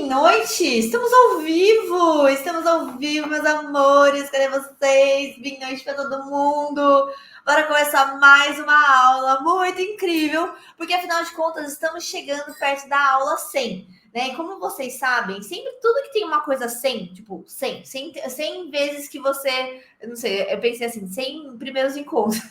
noite! Estamos ao vivo, meus amores. Cadê vocês? Boa noite para todo mundo. Bora começar mais uma aula muito incrível, porque afinal de contas estamos chegando perto da aula 100, né? E como vocês sabem, sempre tudo que tem uma coisa 100, tipo 100 vezes que você, eu não sei, eu pensei assim, 100 primeiros encontros.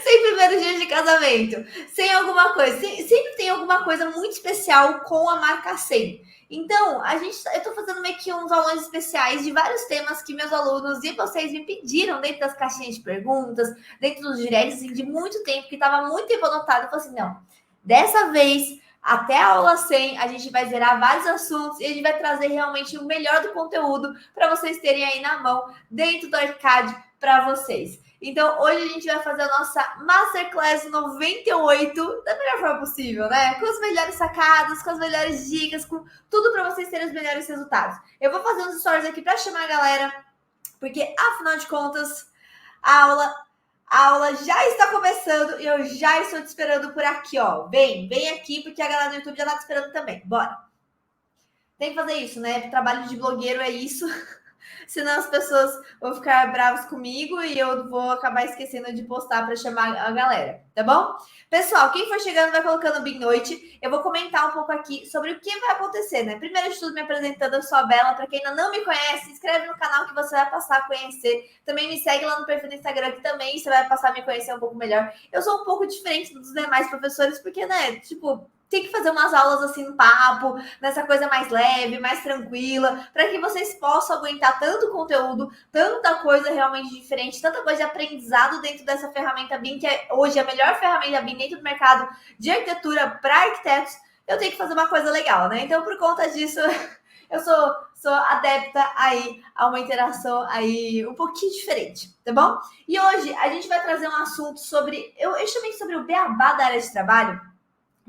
Sem primeiros dias de casamento, sem alguma coisa, sempre tem alguma coisa muito especial com a marca 100. Então, eu tô fazendo meio que uns aulões especiais de vários temas que meus alunos e vocês me pediram dentro das caixinhas de perguntas, dentro dos directs, assim, de muito tempo, que tava muito tempo anotado. Eu falei assim, não, dessa vez, até a aula 100, a gente vai zerar vários assuntos e a gente vai trazer realmente o melhor do conteúdo para vocês terem aí na mão, dentro do Arcade, para vocês. Então, hoje a gente vai fazer a nossa Masterclass 98 da melhor forma possível, né? Com as melhores sacadas, com as melhores dicas, com tudo para vocês terem os melhores resultados. Eu vou fazer uns stories aqui para chamar a galera, porque, afinal de contas, a aula já está começando e eu já estou te esperando por aqui, ó. Vem aqui, porque a galera do YouTube já está te esperando também. Bora! Tem que fazer isso, né? Trabalho de blogueiro é isso. Senão as pessoas vão ficar bravas comigo e eu vou acabar esquecendo de postar para chamar a galera, tá bom? Pessoal, quem for chegando vai colocando bem noite. Eu vou comentar um pouco aqui sobre o que vai acontecer, né? Primeiro de tudo, me apresentando, eu sou a Bela. Para quem ainda não me conhece, se inscreve no canal que você vai passar a conhecer. Também me segue lá no perfil do Instagram, que também você vai passar a me conhecer um pouco melhor. Eu sou um pouco diferente dos demais professores, porque, né, tipo, tem que fazer umas aulas assim no papo, nessa coisa mais leve, mais tranquila, para que vocês possam aguentar tanto conteúdo, tanta coisa realmente diferente, tanta coisa de aprendizado dentro dessa ferramenta BIM, que é hoje a melhor ferramenta BIM dentro do mercado de arquitetura para arquitetos. Eu tenho que fazer uma coisa legal, né? Então, por conta disso, eu sou adepta aí a uma interação aí um pouquinho diferente, tá bom? E hoje a gente vai trazer um assunto sobre, eu chamei sobre o beabá da área de trabalho.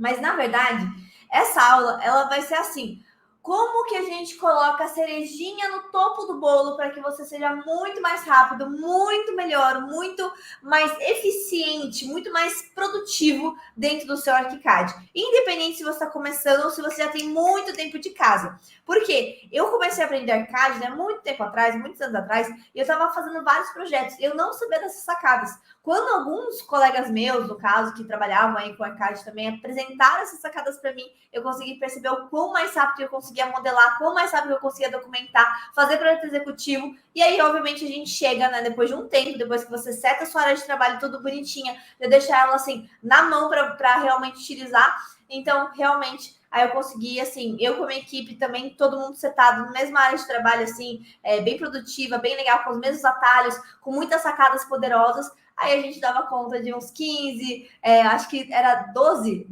Mas, na verdade, essa aula, ela vai ser assim. Como que a gente coloca a cerejinha no topo do bolo para que você seja muito mais rápido, muito melhor, muito mais eficiente, muito mais produtivo dentro do seu ArchiCAD. Independente se você está começando ou se você já tem muito tempo de casa. Porque eu comecei a aprender ArchiCAD, né, muito tempo atrás, muitos anos atrás, e eu estava fazendo vários projetos. Eu não sabia dessas sacadas. Quando alguns colegas meus, no caso, que trabalhavam aí com ArchiCAD também, apresentaram essas sacadas para mim, eu consegui perceber o quão mais rápido eu conseguia modelar, quão mais rápido eu conseguia documentar, fazer projeto executivo. E aí, obviamente, a gente chega, né, depois de um tempo, depois que você seta a sua área de trabalho tudo bonitinha, de deixar ela assim na mão para realmente utilizar. Então, realmente, aí eu consegui, assim, eu com a minha equipe também, todo mundo setado na mesma área de trabalho, assim, bem produtiva, bem legal, com os mesmos atalhos, com muitas sacadas poderosas. Aí a gente dava conta de uns 15, acho que era 12,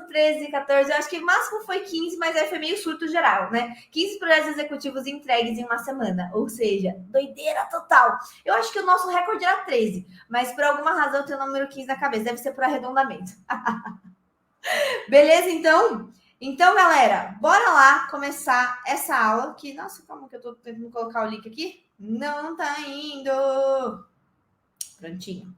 13, 14, eu acho que o máximo foi 15, mas aí foi meio surto geral, né? 15 projetos executivos entregues em uma semana, ou seja, doideira total. Eu acho que o nosso recorde era 13, mas por alguma razão eu tenho o número 15 na cabeça, deve ser por arredondamento. Beleza, então? Então, galera, bora lá começar essa aula, que, nossa, calma que eu tô tentando colocar o link aqui. Não tá indo. Prontinho.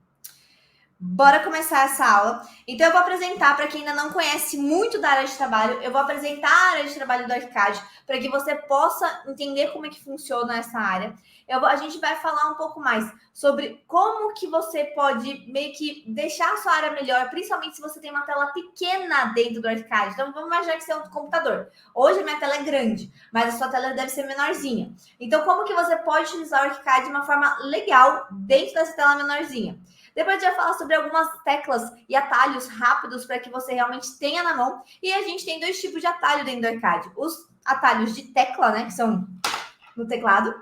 Bora começar essa aula. Então, eu vou apresentar, para quem ainda não conhece muito da área de trabalho, eu vou apresentar a área de trabalho do ArchiCAD, para que você possa entender como é que funciona essa área. A gente vai falar um pouco mais sobre como que você pode meio que deixar a sua área melhor, principalmente se você tem uma tela pequena dentro do ArchiCAD. Então, vamos imaginar que você é um computador. Hoje a minha tela é grande, mas a sua tela deve ser menorzinha. Então, como que você pode utilizar o ArchiCAD de uma forma legal dentro dessa tela menorzinha? Depois a gente vai falar sobre algumas teclas e atalhos rápidos para que você realmente tenha na mão. E a gente tem dois tipos de atalho dentro do ArchiCAD. Os atalhos de tecla, né, que são no teclado.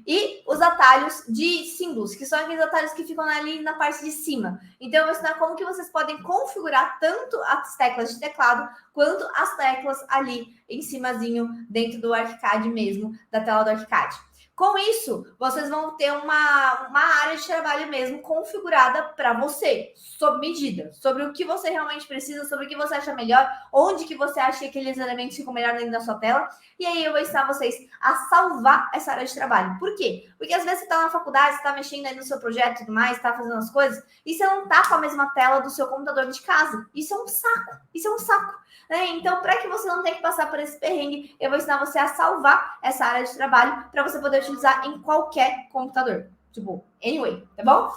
E os atalhos de símbolos, que são aqueles atalhos que ficam ali na parte de cima. Então, eu vou ensinar como que vocês podem configurar tanto as teclas de teclado, quanto as teclas ali em cimazinho, dentro do ArchiCAD mesmo, da tela do ArchiCAD. Com isso, vocês vão ter uma área de trabalho mesmo configurada para você, sob medida, sobre o que você realmente precisa, sobre o que você acha melhor, onde que você acha que aqueles elementos ficam melhor dentro da sua tela. E aí eu vou ensinar vocês a salvar essa área de trabalho. Por quê? Porque às vezes você está na faculdade, você está mexendo aí no seu projeto e tudo mais, está fazendo as coisas, e você não está com a mesma tela do seu computador de casa. Isso é um saco. Isso é um saco. Então, para que você não tenha que passar por esse perrengue, eu vou ensinar você a salvar essa área de trabalho para você poder utilizar em qualquer computador. Tipo, anyway, tá bom?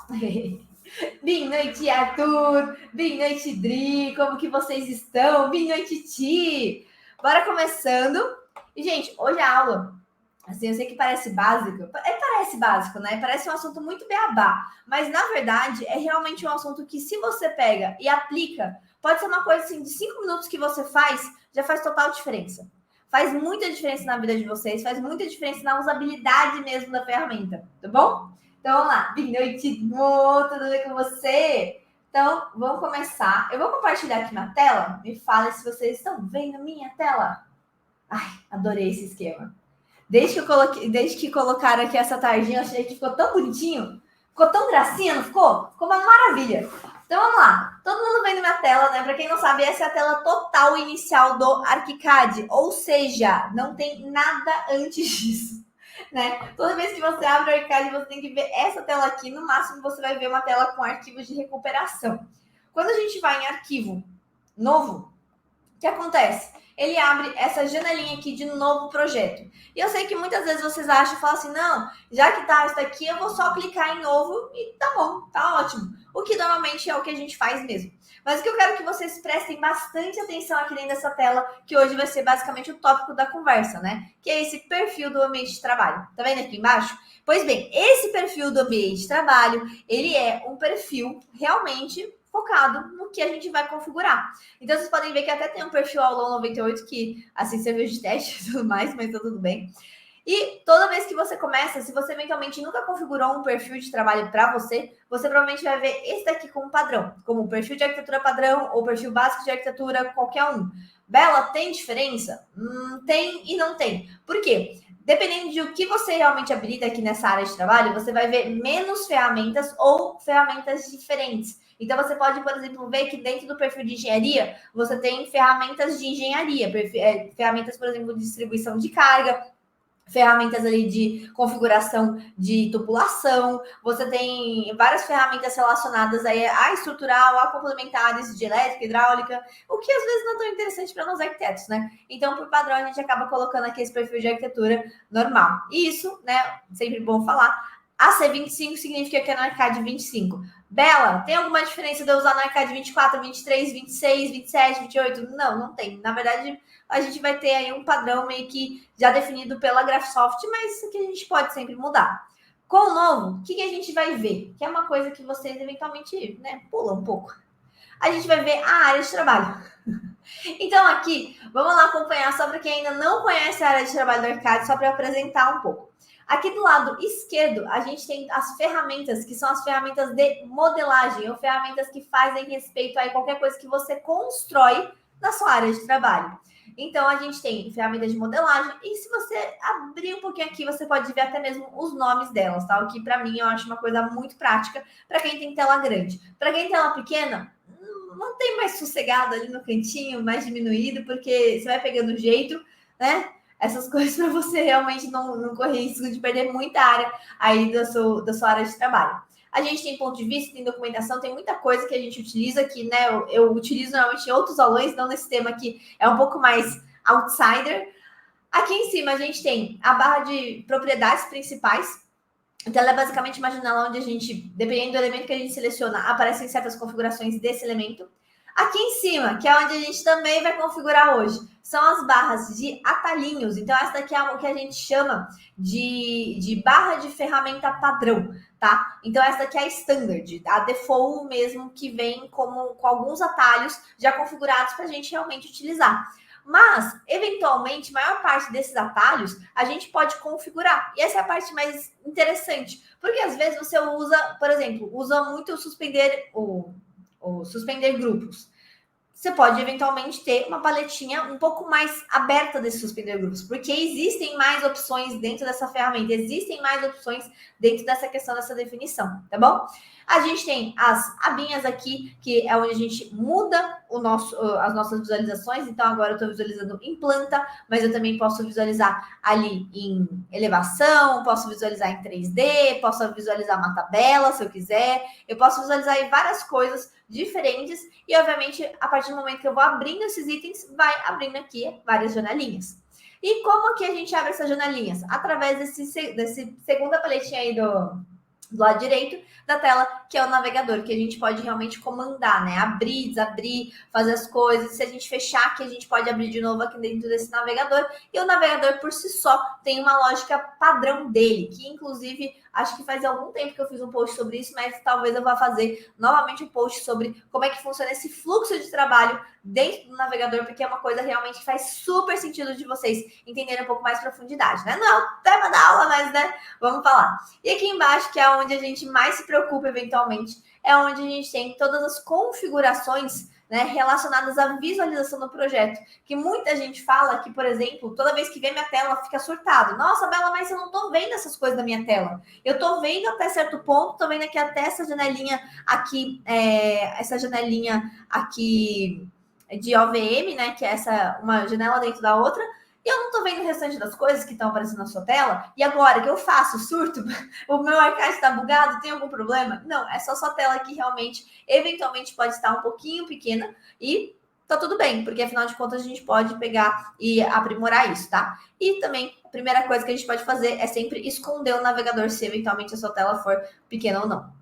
Boa noite, Arthur. Boa noite, Dri. Como que vocês estão? Boa noite, Ti. Bora começando. E, gente, hoje a aula, assim, eu sei que parece básico. Parece básico, né? Parece um assunto muito beabá. Mas, na verdade, é realmente um assunto que, se você pega e aplica, pode ser uma coisa, assim, de 5 minutos que você faz, já faz total diferença. Faz muita diferença na vida de vocês, faz muita diferença na usabilidade mesmo da ferramenta, tá bom? Então, vamos lá. Boa noite, tudo bem com você? Então, vamos começar. Eu vou compartilhar aqui na tela. Me fala se vocês estão vendo minha tela. Ai, adorei esse esquema. Desde que colocaram aqui essa tarjinha, eu achei que ficou tão bonitinho. Ficou tão gracinha, não ficou? Ficou uma maravilha. Então, vamos lá. Todo mundo vendo minha tela, né? Para quem não sabe, essa é a tela total inicial do ArchiCAD. Ou seja, não tem nada antes disso. Né? Toda vez que você abre o ArchiCAD, você tem que ver essa tela aqui. No máximo, você vai ver uma tela com arquivos de recuperação. Quando a gente vai em arquivo novo, o que acontece? Ele abre essa janelinha aqui de novo projeto. E eu sei que muitas vezes vocês acham e falam assim, não, já que tá isso aqui, eu vou só clicar em novo e tá bom, tá ótimo. O que normalmente é o que a gente faz mesmo. Mas o que eu quero que vocês prestem bastante atenção aqui dentro dessa tela, que hoje vai ser basicamente o tópico da conversa, né? Que é esse perfil do ambiente de trabalho. Tá vendo aqui embaixo? Pois bem, esse perfil do ambiente de trabalho, ele é um perfil realmente focado no que a gente vai configurar. Então, vocês podem ver que até tem um perfil aulão 98 que, assim, serviu de teste e tudo mais, mas tá tudo bem. E toda vez que você começa, se você eventualmente nunca configurou um perfil de trabalho para você, você provavelmente vai ver esse daqui como padrão, como perfil de arquitetura padrão ou perfil básico de arquitetura, qualquer um. Bela, tem diferença? Tem e não tem. Por quê? Dependendo de o que você realmente habilita aqui nessa área de trabalho, você vai ver menos ferramentas ou ferramentas diferentes. Então, você pode, por exemplo, ver que dentro do perfil de engenharia, você tem ferramentas de engenharia, ferramentas, por exemplo, de distribuição de carga, ferramentas ali de configuração de tubulação, você tem várias ferramentas relacionadas aí a estrutural, a complementares de elétrica, hidráulica, o que às vezes não é tão interessante para nós arquitetos, né? Então, por padrão, a gente acaba colocando aqui esse perfil de arquitetura normal. E isso, né, sempre bom falar, AC25 significa que é no ArchiCAD 25. Bela, tem alguma diferença de eu usar no ArchiCAD 24, 23, 26, 27, 28? Não, não tem. Na verdade, a gente vai ter aí um padrão meio que já definido pela Graphisoft, mas isso aqui a gente pode sempre mudar. Com o novo, o que a gente vai ver? Que é uma coisa que vocês eventualmente, né, pulam um pouco. A gente vai ver a área de trabalho. Então aqui, vamos lá acompanhar só para quem ainda não conhece a área de trabalho do ArchiCAD, só para apresentar um pouco. Aqui do lado esquerdo, a gente tem as ferramentas, que são as ferramentas de modelagem, ou ferramentas que fazem respeito a qualquer coisa que você constrói na sua área de trabalho. Então, a gente tem ferramentas de modelagem, e se você abrir um pouquinho aqui, você pode ver até mesmo os nomes delas, tá? O que, para mim, eu acho uma coisa muito prática para quem tem tela grande. Para quem tem tela pequena, mantém mais sossegado ali no cantinho, mais diminuído, porque você vai pegando o jeito, né? Essas coisas para você realmente não correr risco de perder muita área aí da sua área de trabalho. A gente tem ponto de vista, tem documentação, tem muita coisa que a gente utiliza aqui, né? Eu utilizo normalmente em outros aulões, não nesse tema aqui, é um pouco mais outsider. Aqui em cima a gente tem a barra de propriedades principais. Então, ela é basicamente uma janela onde a gente, dependendo do elemento que a gente seleciona, aparecem certas configurações desse elemento. Aqui em cima, que é onde a gente também vai configurar hoje, são as barras de atalhinhos. Então, essa daqui é o que a gente chama de barra de ferramenta padrão, tá? Então, essa daqui é a standard, a default mesmo, que vem com alguns atalhos já configurados para a gente realmente utilizar. Mas, eventualmente, a maior parte desses atalhos a gente pode configurar. E essa é a parte mais interessante. Porque às vezes você usa, por exemplo, usa muito o suspender grupos. você pode eventualmente ter uma paletinha um pouco mais aberta desses suspender grupos, porque existem mais opções dentro dessa ferramenta, existem mais opções dentro dessa questão dessa definição, tá bom? A gente tem as abinhas aqui, que é onde a gente muda as nossas visualizações. Então, agora eu estou visualizando em planta, mas eu também posso visualizar ali em elevação, posso visualizar em 3D, posso visualizar uma tabela, se eu quiser. Eu posso visualizar em várias coisas diferentes e, obviamente, a partir do momento que eu vou abrindo esses itens, vai abrindo aqui várias janelinhas. E como que a gente abre essas janelinhas? Através desse segunda paletinha aí do lado direito da tela, que é o navegador, que a gente pode realmente comandar, né? Abrir, desabrir, fazer as coisas. Se a gente fechar aqui, a gente pode abrir de novo aqui dentro desse navegador. E o navegador, por si só, tem uma lógica padrão dele, que inclusive, acho que faz algum tempo que eu fiz um post sobre isso, mas talvez eu vá fazer novamente um post sobre como é que funciona esse fluxo de trabalho dentro do navegador, porque é uma coisa realmente que faz super sentido de vocês entenderem um pouco mais profundidade, né? Não é o tema da aula, mas, né, vamos falar. E aqui embaixo, que é onde a gente mais se preocupa eventualmente, é onde a gente tem todas as configurações, né, relacionadas à visualização do projeto, que muita gente fala que, por exemplo, toda vez que vê minha tela fica surtado. Nossa, Bela, mas eu não tô vendo essas coisas na minha tela. Eu tô vendo até certo ponto, tô vendo aqui até essa janelinha aqui de OVM, né, que é uma janela dentro da outra, e eu não tô vendo o restante das coisas que estão aparecendo na sua tela. E agora, o que eu faço? Surto? O meu arcade está bugado? Tem algum problema? Não, é só sua tela que realmente, eventualmente, pode estar um pouquinho pequena e tá tudo bem, porque afinal de contas a gente pode pegar e aprimorar isso, tá? E também, a primeira coisa que a gente pode fazer é sempre esconder o navegador se eventualmente a sua tela for pequena ou não,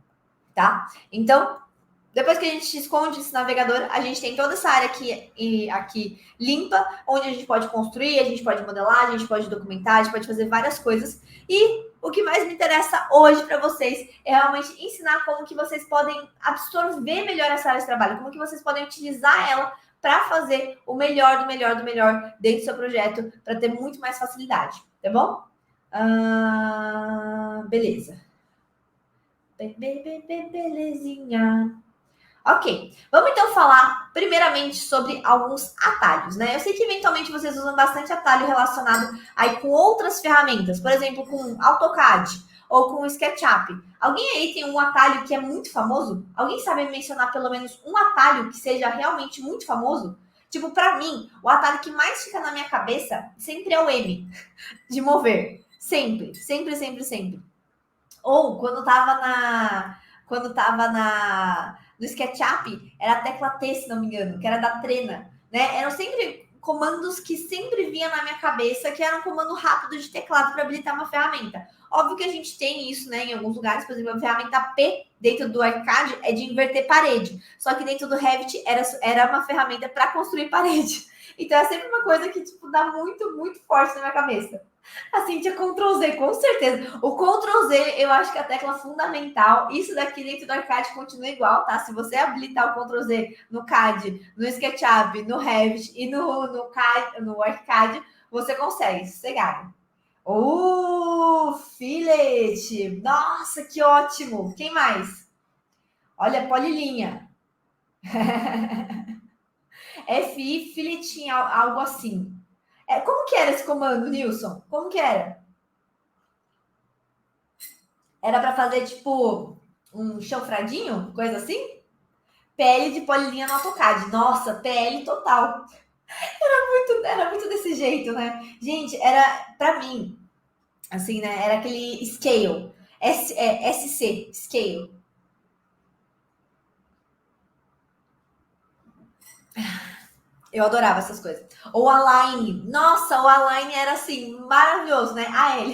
tá? Então, depois que a gente esconde esse navegador, a gente tem toda essa área aqui limpa, onde a gente pode construir, a gente pode modelar, a gente pode documentar, a gente pode fazer várias coisas. E o que mais me interessa hoje para vocês é realmente ensinar como que vocês podem absorver melhor essa área de trabalho, como que vocês podem utilizar ela para fazer o melhor do melhor do melhor dentro do seu projeto, para ter muito mais facilidade, tá bom? Beleza. Belezinha. Ok, vamos então falar primeiramente sobre alguns atalhos, né? Eu sei que eventualmente vocês usam bastante atalho relacionado aí com outras ferramentas, por exemplo, com AutoCAD ou com SketchUp. Alguém aí tem um atalho que é muito famoso? Alguém sabe mencionar pelo menos um atalho que seja realmente muito famoso? Tipo, para mim, o atalho que mais fica na minha cabeça sempre é o M, de mover. Sempre, sempre, sempre, sempre. Ou quando tava no SketchUp, era a tecla T, se não me engano, que era da trena, né? Eram sempre comandos que sempre vinha na minha cabeça, que era um comando rápido de teclado para habilitar uma ferramenta. Óbvio que a gente tem isso, né, em alguns lugares, por exemplo, a ferramenta P dentro do ArchiCAD é de inverter parede, só que dentro do Revit era uma ferramenta para construir parede. Então é sempre uma coisa que tipo dá muito, muito forte na minha cabeça. A Cintia Ctrl Z, com certeza. O Ctrl Z, eu acho que é a tecla fundamental. Isso daqui dentro do Arcade continua igual, tá? Se você habilitar o Ctrl Z no CAD, no SketchUp, no Revit e no Arcade, você consegue, sossegado. Filete! Nossa, que ótimo! Quem mais? Olha, polilinha. FI, filetinho, algo assim. Como que era esse comando, Nilson? Como que era? Era para fazer, tipo, um chanfradinho? Coisa assim? PL de polilinha no AutoCAD. Nossa, PL total. Era muito desse jeito, né? Gente, era, para mim, assim, né? Era aquele scale. SC, scale. Eu adorava essas coisas. Ou Align. Nossa, o Align era, assim, maravilhoso, né? AL.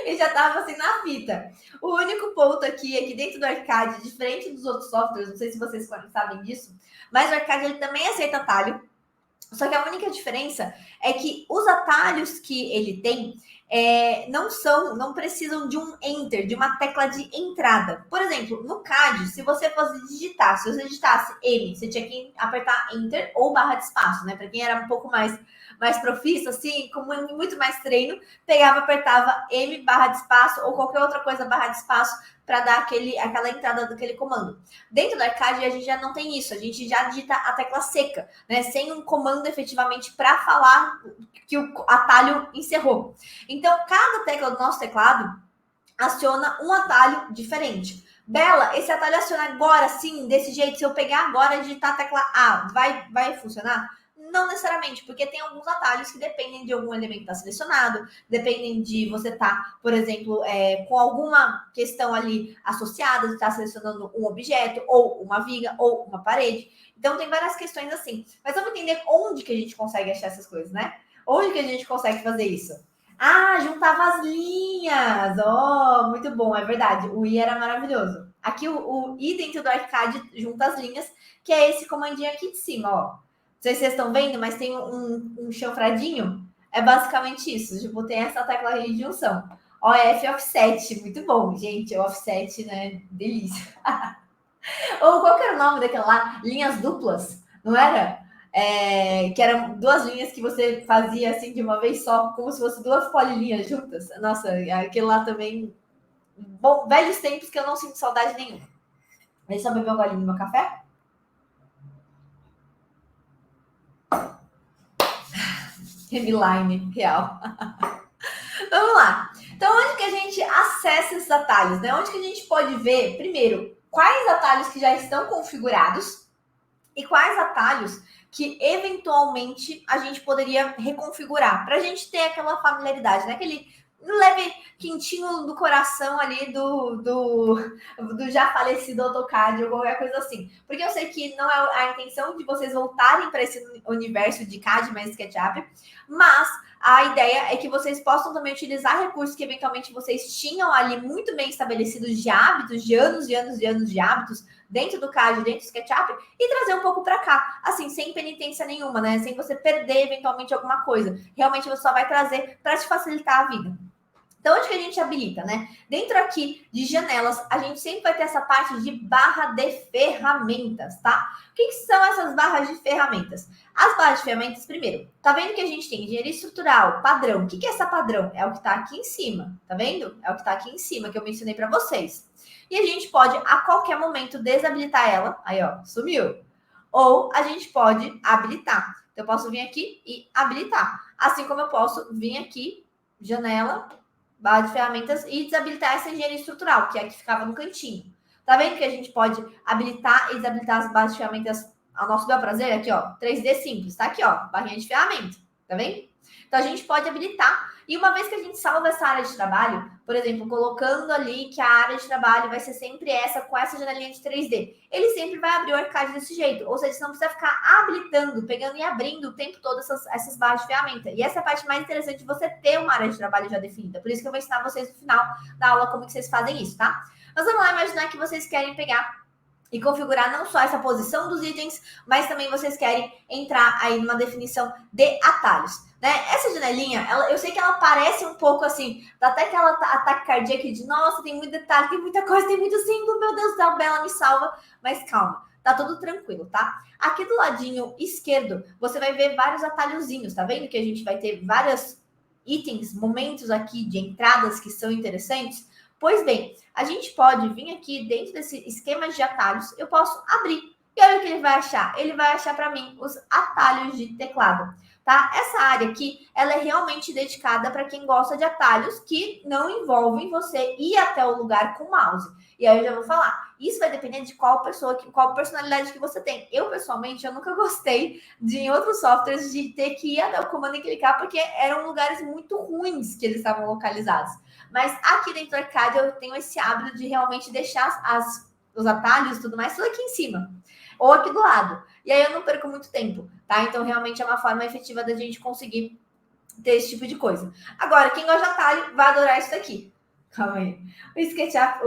E já tava assim na fita. O único ponto aqui é que dentro do Arcade, diferente dos outros softwares, não sei se vocês sabem disso, mas o Arcade ele também aceita atalho. Só que a única diferença é que os atalhos que ele tem, não precisam de um enter, de uma tecla de entrada. Por exemplo, no CAD, se você fosse digitar, se você digitasse M, você tinha que apertar enter ou barra de espaço, né? Para quem era um pouco mais profissa, assim, com muito mais treino, pegava, apertava M barra de espaço ou qualquer outra coisa barra de espaço para dar aquela entrada daquele comando. Dentro do arcade, a gente já não tem isso, a gente já digita a tecla seca, né? Sem um comando efetivamente para falar que o atalho encerrou. Então, cada tecla do nosso teclado aciona um atalho diferente. Bela, esse atalho aciona agora sim, desse jeito, se eu pegar agora e digitar a tecla A, vai funcionar? Não necessariamente, porque tem alguns atalhos que dependem de algum elemento estar selecionado, dependem de você estar, por exemplo, com alguma questão ali associada, de estar selecionando um objeto, ou uma viga, ou uma parede. Então, tem várias questões assim. Mas vamos entender onde que a gente consegue achar essas coisas, né? Onde que a gente consegue fazer isso? Ah, juntava as linhas. Oh, muito bom, é verdade. O i era maravilhoso. Aqui o i dentro do arcade junta as linhas, que é esse comandinho aqui de cima, ó. Não sei se vocês estão vendo, mas tem um chanfradinho. É basicamente isso. Tipo, tem essa tecla de junção. OF offset, muito bom, gente. O offset, né? Delícia. Ou qual que era o nome daquela lá? Linhas duplas, não era? Que eram duas linhas que você fazia assim de uma vez só, como se fosse duas polilinhas juntas. Nossa, aquele lá também. Bom, velhos tempos que eu não sinto saudade nenhuma. Deixa eu beber um golinho no meu café. Headline, real. Vamos lá. Então, onde que a gente acessa esses atalhos, né? Onde que a gente pode ver, primeiro, quais atalhos que já estão configurados e quais atalhos que eventualmente a gente poderia reconfigurar para a gente ter aquela familiaridade, né? Aquele leve quentinho do coração ali do já falecido AutoCAD ou qualquer coisa assim. Porque eu sei que não é a intenção de vocês voltarem para esse universo de CAD mais SketchUp, mas a ideia é que vocês possam também utilizar recursos que eventualmente vocês tinham ali muito bem estabelecidos de hábitos, de anos e anos e anos de hábitos dentro do CAD, dentro do SketchUp, e trazer um pouco para cá, assim, sem penitência nenhuma, né? Sem você perder eventualmente alguma coisa. Realmente você só vai trazer para te facilitar a vida. Então, onde que a gente habilita, né? Dentro aqui de janelas, a gente sempre vai ter essa parte de barra de ferramentas, tá? O que são essas barras de ferramentas? As barras de ferramentas, primeiro, tá vendo que a gente tem engenharia estrutural, padrão. O que é essa padrão? É o que tá aqui em cima, tá vendo? É o que tá aqui em cima, que eu mencionei para vocês. E a gente pode, a qualquer momento, desabilitar ela. Aí, ó, sumiu. Ou a gente pode habilitar. Então, eu posso vir aqui e habilitar. Assim como eu posso vir aqui, janela, barra de ferramentas e desabilitar essa engenharia estrutural, que é a que ficava no cantinho. Tá vendo que a gente pode habilitar e desabilitar as barras de ferramentas ao nosso bel prazer? Aqui, ó, 3D simples, tá aqui, ó, barrinha de ferramenta, tá vendo? Então, a gente pode habilitar. E uma vez que a gente salva essa área de trabalho, por exemplo, colocando ali que a área de trabalho vai ser sempre essa, com essa janelinha de 3D, ele sempre vai abrir o arcade desse jeito. Ou seja, você não precisa ficar habilitando, pegando e abrindo o tempo todo essas barras de ferramenta. E essa é a parte mais interessante de você ter uma área de trabalho já definida. Por isso que eu vou ensinar vocês no final da aula como que vocês fazem isso, tá? Mas vamos lá imaginar que vocês querem pegar e configurar não só essa posição dos itens, mas também vocês querem entrar aí numa definição de atalhos. Né? Essa janelinha, eu sei que ela parece um pouco assim, dá até aquela ataque cardíaco de nossa, tem muito detalhe, tem muita coisa, tem muito símbolo, meu Deus do céu, Bela, me salva. Mas calma, tá tudo tranquilo, tá? Aqui do ladinho esquerdo, você vai ver vários atalhozinhos, tá vendo? Que a gente vai ter vários itens, momentos aqui de entradas que são interessantes. Pois bem, a gente pode vir aqui dentro desse esquema de atalhos, eu posso abrir. E olha o que ele vai achar. Ele vai achar para mim os atalhos de teclado. Tá? Essa área aqui, ela é realmente dedicada para quem gosta de atalhos que não envolvem você ir até o lugar com o mouse. E aí eu já vou falar. Isso vai depender de qual personalidade que você tem. Eu, pessoalmente, eu nunca gostei de, em outros softwares, de ter que ir até o comando e clicar, porque eram lugares muito ruins que eles estavam localizados. Mas aqui dentro do arcade, eu tenho esse hábito de realmente deixar os atalhos e tudo mais, tudo aqui em cima. Ou aqui do lado. E aí eu não perco muito tempo, tá? Então, realmente é uma forma efetiva da gente conseguir ter esse tipo de coisa. Agora, quem gosta de atalho vai adorar isso daqui. Calma aí. O SketchUp,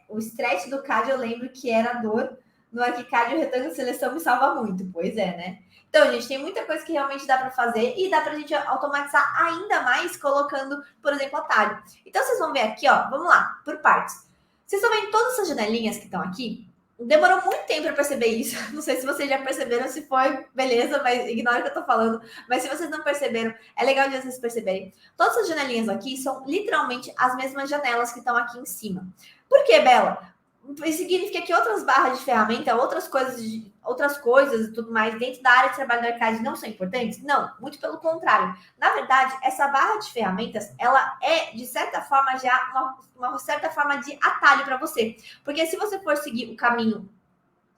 o stretch do CAD, eu lembro que era dor no ArchiCAD o retângulo de seleção me salva muito. Pois é, né? Então, gente, tem muita coisa que realmente dá para fazer e dá para a gente automatizar ainda mais colocando, por exemplo, atalho. Então, vocês vão ver aqui, ó, vamos lá, por partes. Vocês estão vendo todas essas janelinhas que estão aqui? Demorou muito tempo para perceber isso. Não sei se vocês já perceberam, se foi, beleza, mas ignora o que eu tô falando. Mas se vocês não perceberam, é legal de vocês perceberem. Todas essas janelinhas aqui são literalmente as mesmas janelas que estão aqui em cima. Por que, Bela? Isso significa que outras barras de ferramenta, outras coisas e tudo mais dentro da área de trabalho do Arcade não são importantes? Não, muito pelo contrário. Na verdade, essa barra de ferramentas, ela é, de certa forma, já uma certa forma de atalho para você. Porque se você for seguir o caminho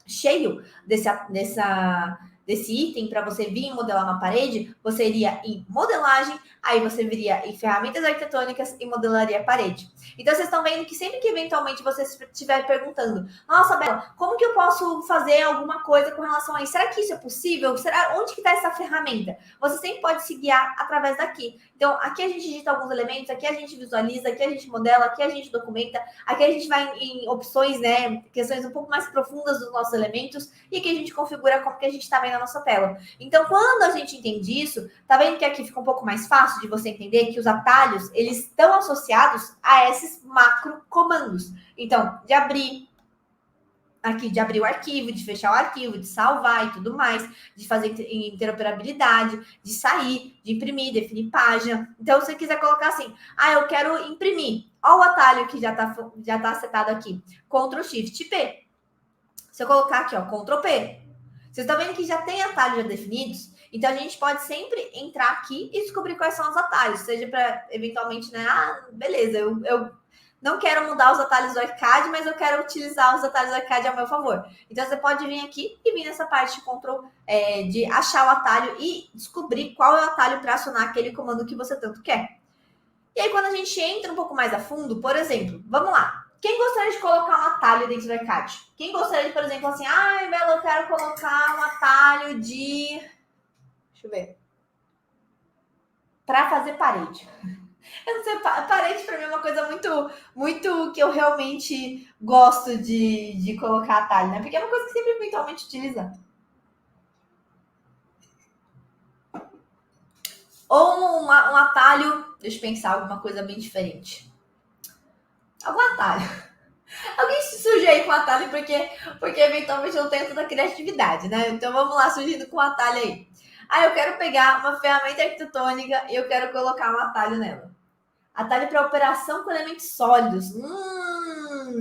cheio desse item para você vir modelar uma parede, você iria em modelagem, aí você viria em ferramentas arquitetônicas e modelaria a parede. Então, vocês estão vendo que sempre que eventualmente você estiver perguntando, nossa, Bela, como que eu posso fazer alguma coisa com relação a isso? Será que isso é possível? Onde que está essa ferramenta? Você sempre pode se guiar através daqui. Então, aqui a gente digita alguns elementos, aqui a gente visualiza, aqui a gente modela, aqui a gente documenta, aqui a gente vai em opções, né, questões um pouco mais profundas dos nossos elementos, e aqui a gente configura como que a gente está vendo na nossa tela. Então, quando a gente entende isso, tá vendo que aqui fica um pouco mais fácil de você entender que os atalhos, eles estão associados a esses macro comandos. Então, de abrir o arquivo, de fechar o arquivo, de salvar e tudo mais, de fazer interoperabilidade, de sair, de imprimir, definir página. Então, se você quiser colocar assim, eu quero imprimir. Olha o atalho que já tá setado aqui. Ctrl Shift P. Se eu colocar aqui, ó, Ctrl P. Vocês estão vendo que já tem atalhos já definidos? Então, a gente pode sempre entrar aqui e descobrir quais são os atalhos. Seja para, eventualmente, né? Beleza, eu não quero mudar os atalhos do Arcade, mas eu quero utilizar os atalhos do Arcade a meu favor. Então, você pode vir aqui e vir nessa parte de control, de achar o atalho e descobrir qual é o atalho para acionar aquele comando que você tanto quer. E aí, quando a gente entra um pouco mais a fundo, por exemplo, vamos lá. Quem gostaria de colocar um atalho dentro do Arcade? Quem gostaria de, por exemplo, assim, Bela, eu quero colocar um atalho de... Deixa eu ver. Para fazer parede. Eu não sei, parede para mim é uma coisa muito que eu realmente gosto de colocar atalho, né? Porque é uma coisa que sempre eventualmente utiliza. Ou um atalho, deixa eu pensar alguma coisa bem diferente. Algum atalho. Alguém se surge aí com atalho porque eventualmente eu tenho toda a criatividade, né? Então vamos lá, surgindo com atalho aí. Eu quero pegar uma ferramenta arquitetônica e eu quero colocar um atalho nela. Atalho para operação com elementos sólidos.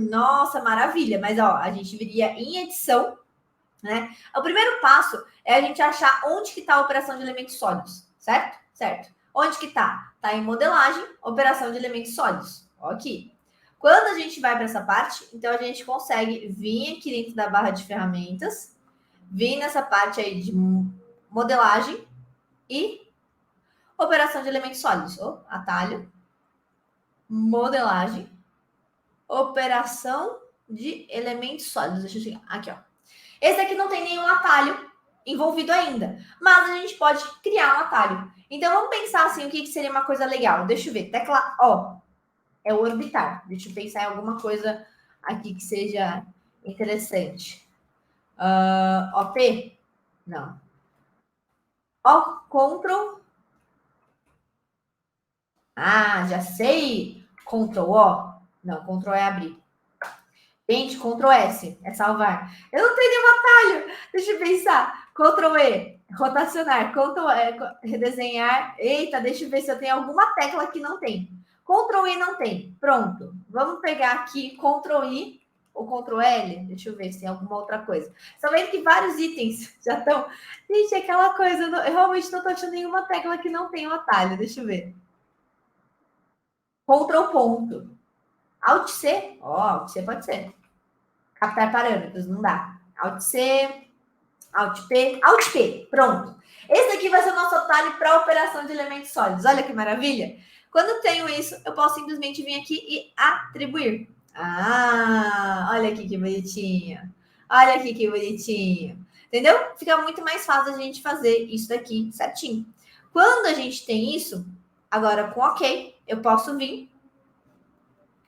Nossa, maravilha. Mas, ó, a gente viria em edição, né? O primeiro passo é a gente achar onde que está a operação de elementos sólidos, certo? Certo. Onde que tá? Tá em modelagem, operação de elementos sólidos. Ó, aqui. Quando a gente vai para essa parte, então a gente consegue vir aqui dentro da barra de ferramentas, vir nessa parte aí de modelagem e operação de elementos sólidos. Atalho, modelagem, operação de elementos sólidos. Deixa eu chegar aqui, ó. Esse aqui não tem nenhum atalho envolvido ainda, mas a gente pode criar um atalho. Então vamos pensar assim, o que seria uma coisa legal. Deixa eu ver, tecla O é o orbitar. Deixa eu pensar em alguma coisa aqui que seja interessante. OP? Não. Ctrl. Já sei. Ctrl O. Não, Ctrl é abrir. Gente, Ctrl S é salvar. Eu não tenho nenhum atalho. Deixa eu pensar. Ctrl E, rotacionar. Ctrl E, redesenhar. Eita, deixa eu ver se eu tenho alguma tecla que não tem. Ctrl I não tem. Pronto. Vamos pegar aqui Ctrl I ou Ctrl L. Deixa eu ver se tem alguma outra coisa. Estão vendo que vários itens já estão... Gente, aquela coisa... Eu realmente não estou achando nenhuma tecla que não tem um atalho. Deixa eu ver. Ctrl ponto. Alt C. Alt C pode ser. Captar parâmetros. Não dá. Alt C. Alt P. Alt P. Pronto. Esse aqui vai ser o nosso atalho para operação de elementos sólidos. Olha que maravilha. Quando eu tenho isso, eu posso simplesmente vir aqui e atribuir. Olha aqui que bonitinho. Olha aqui que bonitinho. Entendeu? Fica muito mais fácil a gente fazer isso daqui certinho. Quando a gente tem isso, agora com OK, eu posso vir.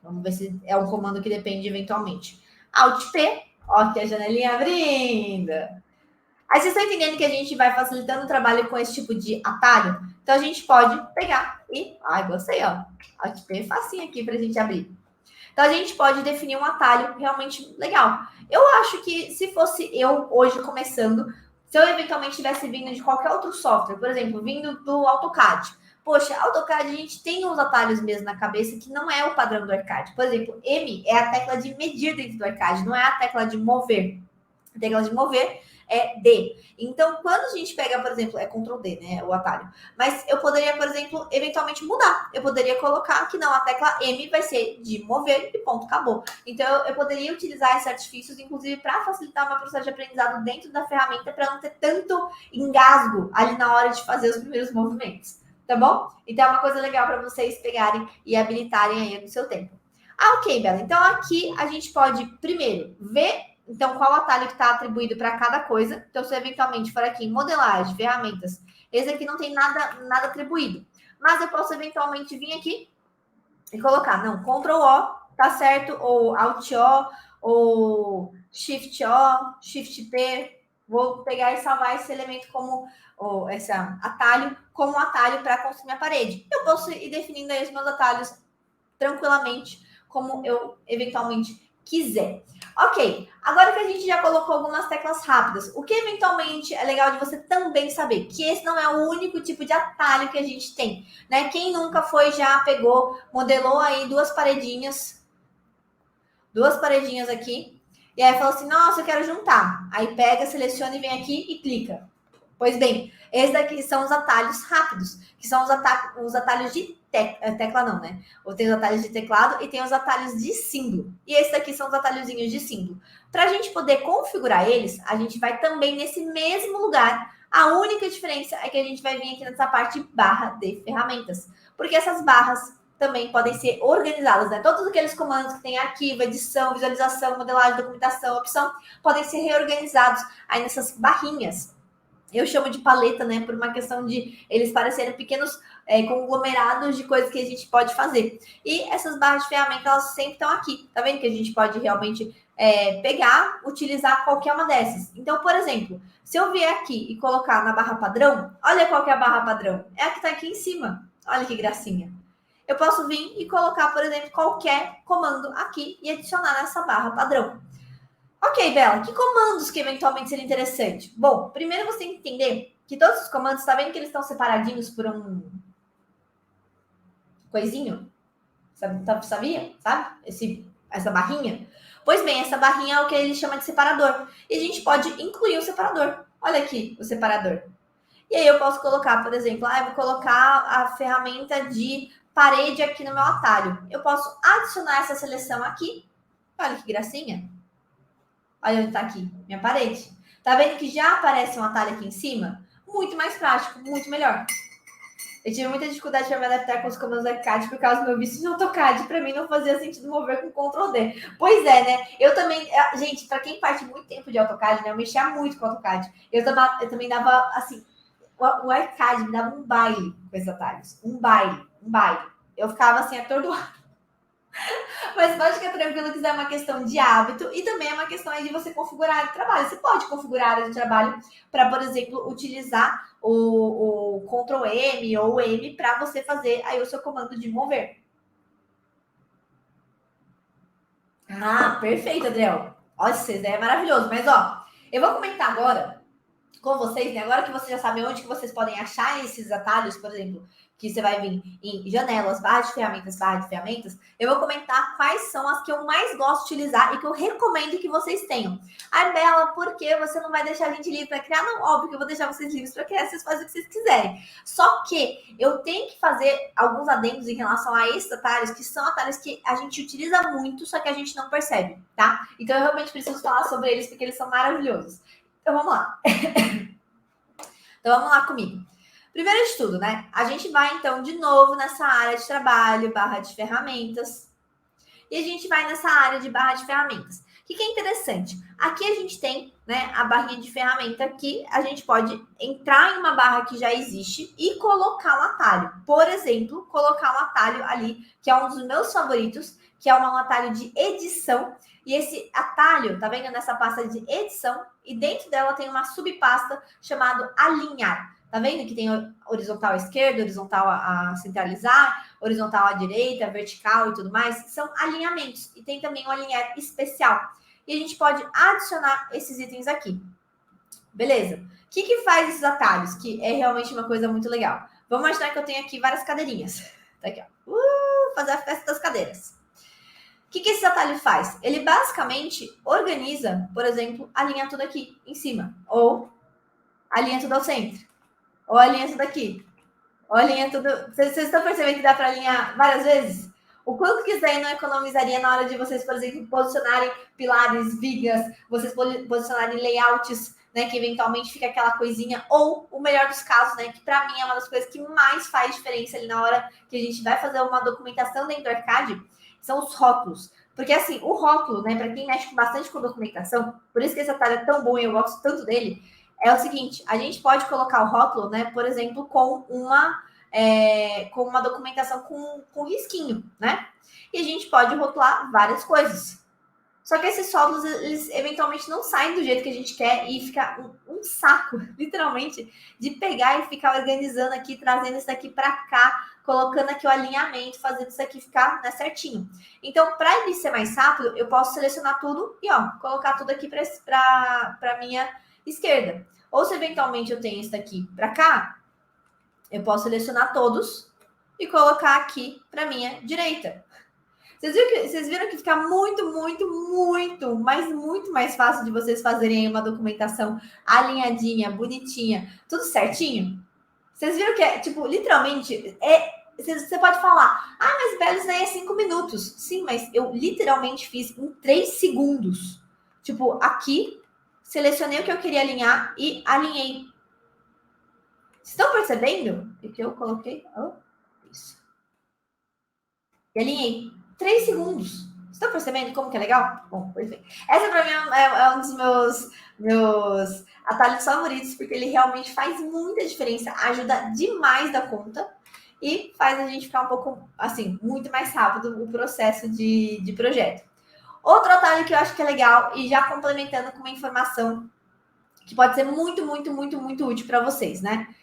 Vamos ver se é um comando que depende eventualmente. Alt P. Ó, que a janelinha abrindo. Aí vocês estão entendendo que a gente vai facilitando o trabalho com esse tipo de atalho? Então a gente pode pegar e. Ai, gostei, ó. Acho bem facinho aqui pra gente abrir. Então a gente pode definir um atalho realmente legal. Eu acho que se fosse eu hoje começando, se eu eventualmente tivesse vindo de qualquer outro software, por exemplo, vindo do AutoCAD. Poxa, AutoCAD a gente tem uns atalhos mesmo na cabeça que não é o padrão do arcade. Por exemplo, M é a tecla de medir dentro do arcade, não é a tecla de mover. A tecla de mover é D. Então, quando a gente pega, por exemplo, é Ctrl D, né, o atalho. Mas eu poderia, por exemplo, eventualmente mudar. Eu poderia colocar que não, a tecla M vai ser de mover e ponto, acabou. Então, eu poderia utilizar esses artifícios, inclusive, para facilitar o meu processo de aprendizado dentro da ferramenta, para não ter tanto engasgo ali na hora de fazer os primeiros movimentos. Tá bom? Então, é uma coisa legal para vocês pegarem e habilitarem aí no seu tempo. Ah, ok, Bela. Então, aqui a gente pode, primeiro, ver então, qual atalho que está atribuído para cada coisa. Então, se eu eventualmente for aqui em modelagem, ferramentas, esse aqui não tem nada atribuído. Mas eu posso eventualmente vir aqui e colocar, não, Ctrl O, tá certo? Ou Alt O, ou Shift O, Shift P. Vou pegar e salvar esse elemento como, ou esse atalho, como atalho para construir a parede. Eu posso ir definindo aí os meus atalhos tranquilamente, como eu eventualmente quiser. Ok, agora que a gente já colocou algumas teclas rápidas, o que eventualmente é legal de você também saber, que esse não é o único tipo de atalho que a gente tem, né? Quem nunca foi, já pegou, modelou aí duas paredinhas aqui, e aí falou assim, nossa, eu quero juntar. Aí pega, seleciona e vem aqui e clica. Pois bem, esses daqui são os atalhos rápidos, que são os atalhos de tecla não, né? Ou tem os atalhos de teclado e tem os atalhos de símbolo. E esses daqui são os atalhozinhos de símbolo. Para a gente poder configurar eles, a gente vai também nesse mesmo lugar. A única diferença é que a gente vai vir aqui nessa parte barra de ferramentas. Porque essas barras também podem ser organizadas, né? Todos aqueles comandos que tem arquivo, edição, visualização, modelagem, documentação, opção, podem ser reorganizados aí nessas barrinhas. Eu chamo de paleta, né? Por uma questão de eles parecerem pequenos conglomerados de coisas que a gente pode fazer. E essas barras de ferramenta, elas sempre estão aqui. Tá vendo que a gente pode realmente pegar, utilizar qualquer uma dessas. Então, por exemplo, se eu vier aqui e colocar na barra padrão, olha qual que é a barra padrão. É a que está aqui em cima. Olha que gracinha. Eu posso vir e colocar, por exemplo, qualquer comando aqui e adicionar nessa barra padrão. Ok, Bela, que comandos que eventualmente seria interessante? Bom, primeiro você tem que entender que todos os comandos, tá vendo que eles estão separadinhos por um coisinho? Sabia? Sabe? Essa barrinha? Pois bem, essa barrinha é o que ele chama de separador. E a gente pode incluir o separador. Olha aqui o separador. E aí eu posso colocar, por exemplo, eu vou colocar a ferramenta de parede aqui no meu atalho. Eu posso adicionar essa seleção aqui. Olha que gracinha. Olha onde tá aqui, minha parede. Tá vendo que já aparece um atalho aqui em cima? Muito mais prático, muito melhor. Eu tive muita dificuldade para me adaptar com os comandos do AutoCAD por causa do meu vício de AutoCAD. Para mim não fazia sentido mover com Ctrl D. Pois é, né? Eu também, gente, para quem parte muito tempo de AutoCAD, né? Eu mexia muito com AutoCAD. Eu também dava, assim, o AutoCAD me dava um baile com esses atalhos. Um baile. Eu ficava assim, atordoada. Mas pode ficar tranquilo que isso é uma questão de hábito e também é uma questão aí de você configurar a área de trabalho. Você pode configurar a área de trabalho para, por exemplo, utilizar o Ctrl M ou o M para você fazer aí o seu comando de mover. Ah, perfeito, Adriel. Olha, essa ideia é maravilhoso. Mas, ó, eu vou comentar agora com vocês, né? Agora que vocês já sabem onde que vocês podem achar esses atalhos, por exemplo, que você vai vir em janelas, barra de ferramentas, eu vou comentar quais são as que eu mais gosto de utilizar e que eu recomendo que vocês tenham. Ai, Bela, por que você não vai deixar a gente livre para criar? Não, óbvio que eu vou deixar vocês livres para criar, vocês fazem o que vocês quiserem. Só que eu tenho que fazer alguns adendos em relação a esses atalhos, que são atalhos que a gente utiliza muito, só que a gente não percebe, tá? Então eu realmente preciso falar sobre eles, porque eles são maravilhosos. Então vamos lá. Então vamos lá comigo. Primeiro de tudo, né? A gente vai então de novo nessa área de trabalho, barra de ferramentas. E a gente vai nessa área de barra de ferramentas. O que é interessante? Aqui a gente tem, né, a barrinha de ferramenta que a gente pode entrar em uma barra que já existe e colocar um atalho. Por exemplo, colocar um atalho ali, que é um dos meus favoritos, que é um atalho de edição. E esse atalho, tá vendo nessa pasta de edição? E dentro dela tem uma subpasta chamada alinhar. Tá vendo que tem horizontal à esquerda, horizontal a centralizar, horizontal à direita, vertical e tudo mais? São alinhamentos. E tem também um alinhar especial. E a gente pode adicionar esses itens aqui. Beleza? O que faz esses atalhos? Que é realmente uma coisa muito legal. Vamos imaginar que eu tenho aqui várias cadeirinhas. Tá aqui, ó. Fazer a festa das cadeiras. O que esse atalho faz? Ele basicamente organiza, por exemplo, alinha tudo aqui em cima. Ou alinha tudo ao centro. Ou alinha tudo aqui. Ou alinha tudo... Vocês estão percebendo que dá para alinhar várias vezes? O quanto que isso daí não economizaria na hora de vocês, por exemplo, posicionarem pilares, vigas, vocês posicionarem layouts, né, que eventualmente fica aquela coisinha, ou o melhor dos casos, né, que para mim é uma das coisas que mais faz diferença ali na hora que a gente vai fazer uma documentação dentro do Arcad, são os rótulos. Porque assim, o rótulo, né, para quem mexe bastante com documentação, por isso que esse atalho é tão bom e eu gosto tanto dele, é o seguinte, a gente pode colocar o rótulo, né, por exemplo, com uma documentação com risquinho, né? E a gente pode rotular várias coisas. Só que esses rótulos, eles eventualmente não saem do jeito que a gente quer e fica um saco, literalmente, de pegar e ficar organizando aqui, trazendo isso daqui para cá, colocando aqui o alinhamento, fazendo isso aqui ficar, né, certinho. Então, para ele ser mais rápido, eu posso selecionar tudo e, ó, colocar tudo aqui para minha esquerda. Ou se eventualmente eu tenho isso daqui para cá, eu posso selecionar todos e colocar aqui para minha direita. Vocês viram que fica muito, mas muito mais fácil de vocês fazerem uma documentação alinhadinha, bonitinha, tudo certinho? Vocês viram que é, tipo, literalmente, você pode falar, mas Bela, isso daí é 5 minutos. Sim, mas eu literalmente fiz em 3 segundos. Tipo, aqui, selecionei o que eu queria alinhar e alinhei. Estão percebendo o que eu coloquei? Isso. E alinhei. 3 segundos. Estão percebendo como que é legal? Bom, pois bem. Essa pra mim é um dos meus atalhos favoritos, porque ele realmente faz muita diferença, ajuda demais da conta e faz a gente ficar um pouco, assim, muito mais rápido o processo de projeto. Outro atalho que eu acho que é legal, e já complementando com uma informação que pode ser muito útil para vocês, né?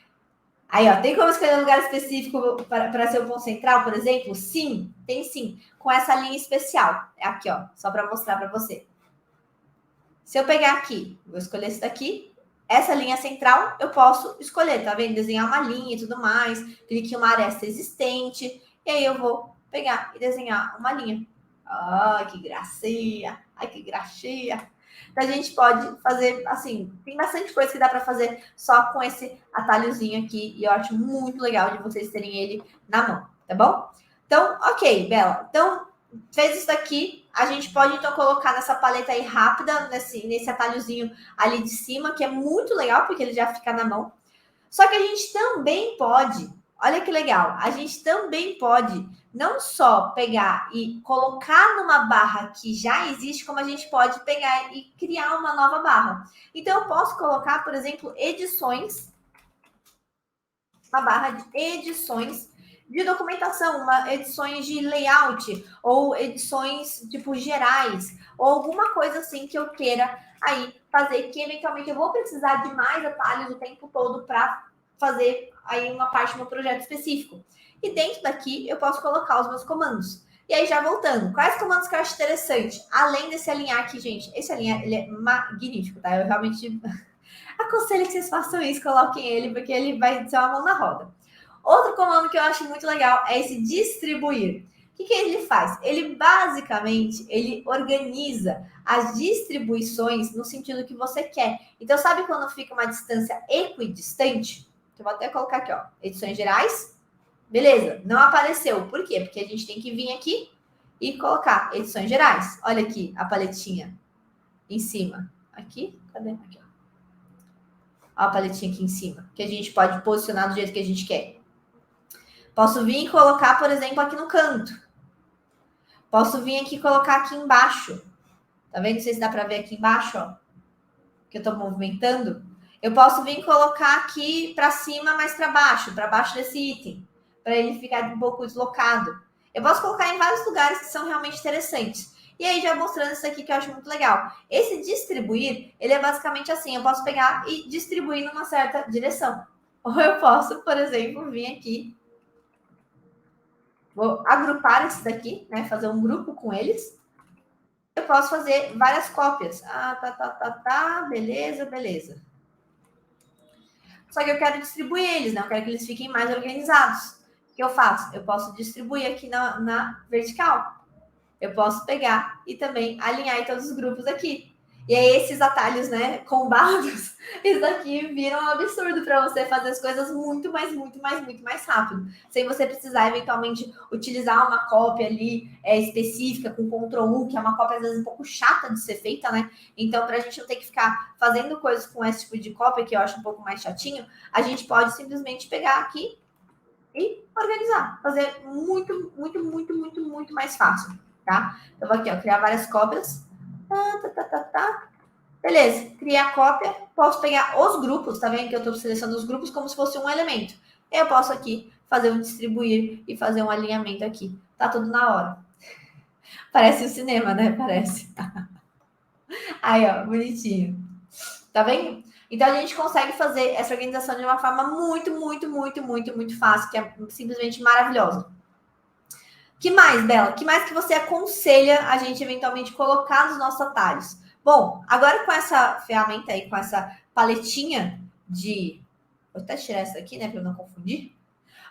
Aí, ó, tem como escolher um lugar específico para ser o ponto central, por exemplo? Sim, tem sim. Com essa linha especial. Aqui, ó, só para mostrar para você. Se eu pegar aqui, vou escolher esse daqui. Essa linha central, eu posso escolher, tá vendo? Desenhar uma linha e tudo mais. Clique em uma aresta existente. E aí eu vou pegar e desenhar uma linha. Ai, que gracinha. Ai, que graxia. Então, a gente pode fazer, assim, tem bastante coisa que dá para fazer só com esse atalhozinho aqui. E eu acho muito legal de vocês terem ele na mão, tá bom? Então, ok, Bela. Então, fez isso daqui, a gente pode então colocar nessa paleta aí rápida, nesse atalhozinho ali de cima, que é muito legal, porque ele já fica na mão. Só que a gente também pode, olha que legal, a gente também pode não só pegar e colocar numa barra que já existe, como a gente pode pegar e criar uma nova barra. Então, eu posso colocar, por exemplo, edições, uma barra de edições de documentação, edições de layout, ou edições, tipo, gerais, ou alguma coisa assim que eu queira aí fazer, que eventualmente eu vou precisar de mais atalhos o tempo todo para fazer aí uma parte do meu projeto específico. E dentro daqui eu posso colocar os meus comandos. E aí, já voltando, quais comandos que eu acho interessante? Além desse alinhar aqui, gente, esse alinhar, ele é magnífico, tá? Eu realmente aconselho que vocês façam isso, coloquem ele, porque ele vai ser uma mão na roda. Outro comando que eu acho muito legal é esse distribuir. O que ele faz? Ele basicamente ele organiza as distribuições no sentido que você quer. Então, sabe quando fica uma distância equidistante? Eu vou até colocar aqui, ó, edições gerais. Beleza, não apareceu. Por quê? Porque a gente tem que vir aqui e colocar edições gerais. Olha aqui a paletinha em cima. Aqui, cadê? Aqui, ó. Ó a paletinha aqui em cima, que a gente pode posicionar do jeito que a gente quer. Posso vir e colocar, por exemplo, aqui no canto. Posso vir aqui e colocar aqui embaixo. Tá vendo? Não sei se dá para ver aqui embaixo, ó. Que eu tô movimentando. Eu posso vir e colocar aqui para cima, mais para baixo desse item. Para ele ficar um pouco deslocado. Eu posso colocar em vários lugares que são realmente interessantes. E aí, já mostrando isso aqui que eu acho muito legal. Esse distribuir, ele é basicamente assim, eu posso pegar e distribuir numa certa direção. Ou eu posso, por exemplo, vir aqui, vou agrupar esses daqui, né? Fazer um grupo com eles. Eu posso fazer várias cópias. Ah, tá, beleza, beleza. Só que eu quero distribuir eles, né? Eu quero que eles fiquem mais organizados. O que eu faço? Eu posso distribuir aqui na vertical. Eu posso pegar e também alinhar em todos os grupos aqui. E aí, esses atalhos, né, combados, isso aqui viram um absurdo para você fazer as coisas muito mais rápido. Sem você precisar, eventualmente, utilizar uma cópia ali específica com Ctrl+U, que é uma cópia, às vezes, um pouco chata de ser feita, né? Então, para a gente não ter que ficar fazendo coisas com esse tipo de cópia, que eu acho um pouco mais chatinho, a gente pode simplesmente pegar aqui e organizar. Fazer muito mais fácil, tá? Então, vou aqui, ó, criar várias cópias. Beleza, criar a cópia. Posso pegar os grupos, tá vendo que eu tô selecionando os grupos como se fosse um elemento. Eu posso aqui fazer um distribuir e fazer um alinhamento aqui. Tá tudo na hora. Parece o cinema, né? Parece. Aí, ó, bonitinho. Tá vendo? Então a gente consegue fazer essa organização de uma forma muito fácil, que é simplesmente maravilhosa. Que mais, Bela? Que mais que você aconselha a gente eventualmente colocar nos nossos atalhos? Bom, agora com essa ferramenta aí, com essa paletinha de... Vou até tirar essa aqui, né, para eu não confundir.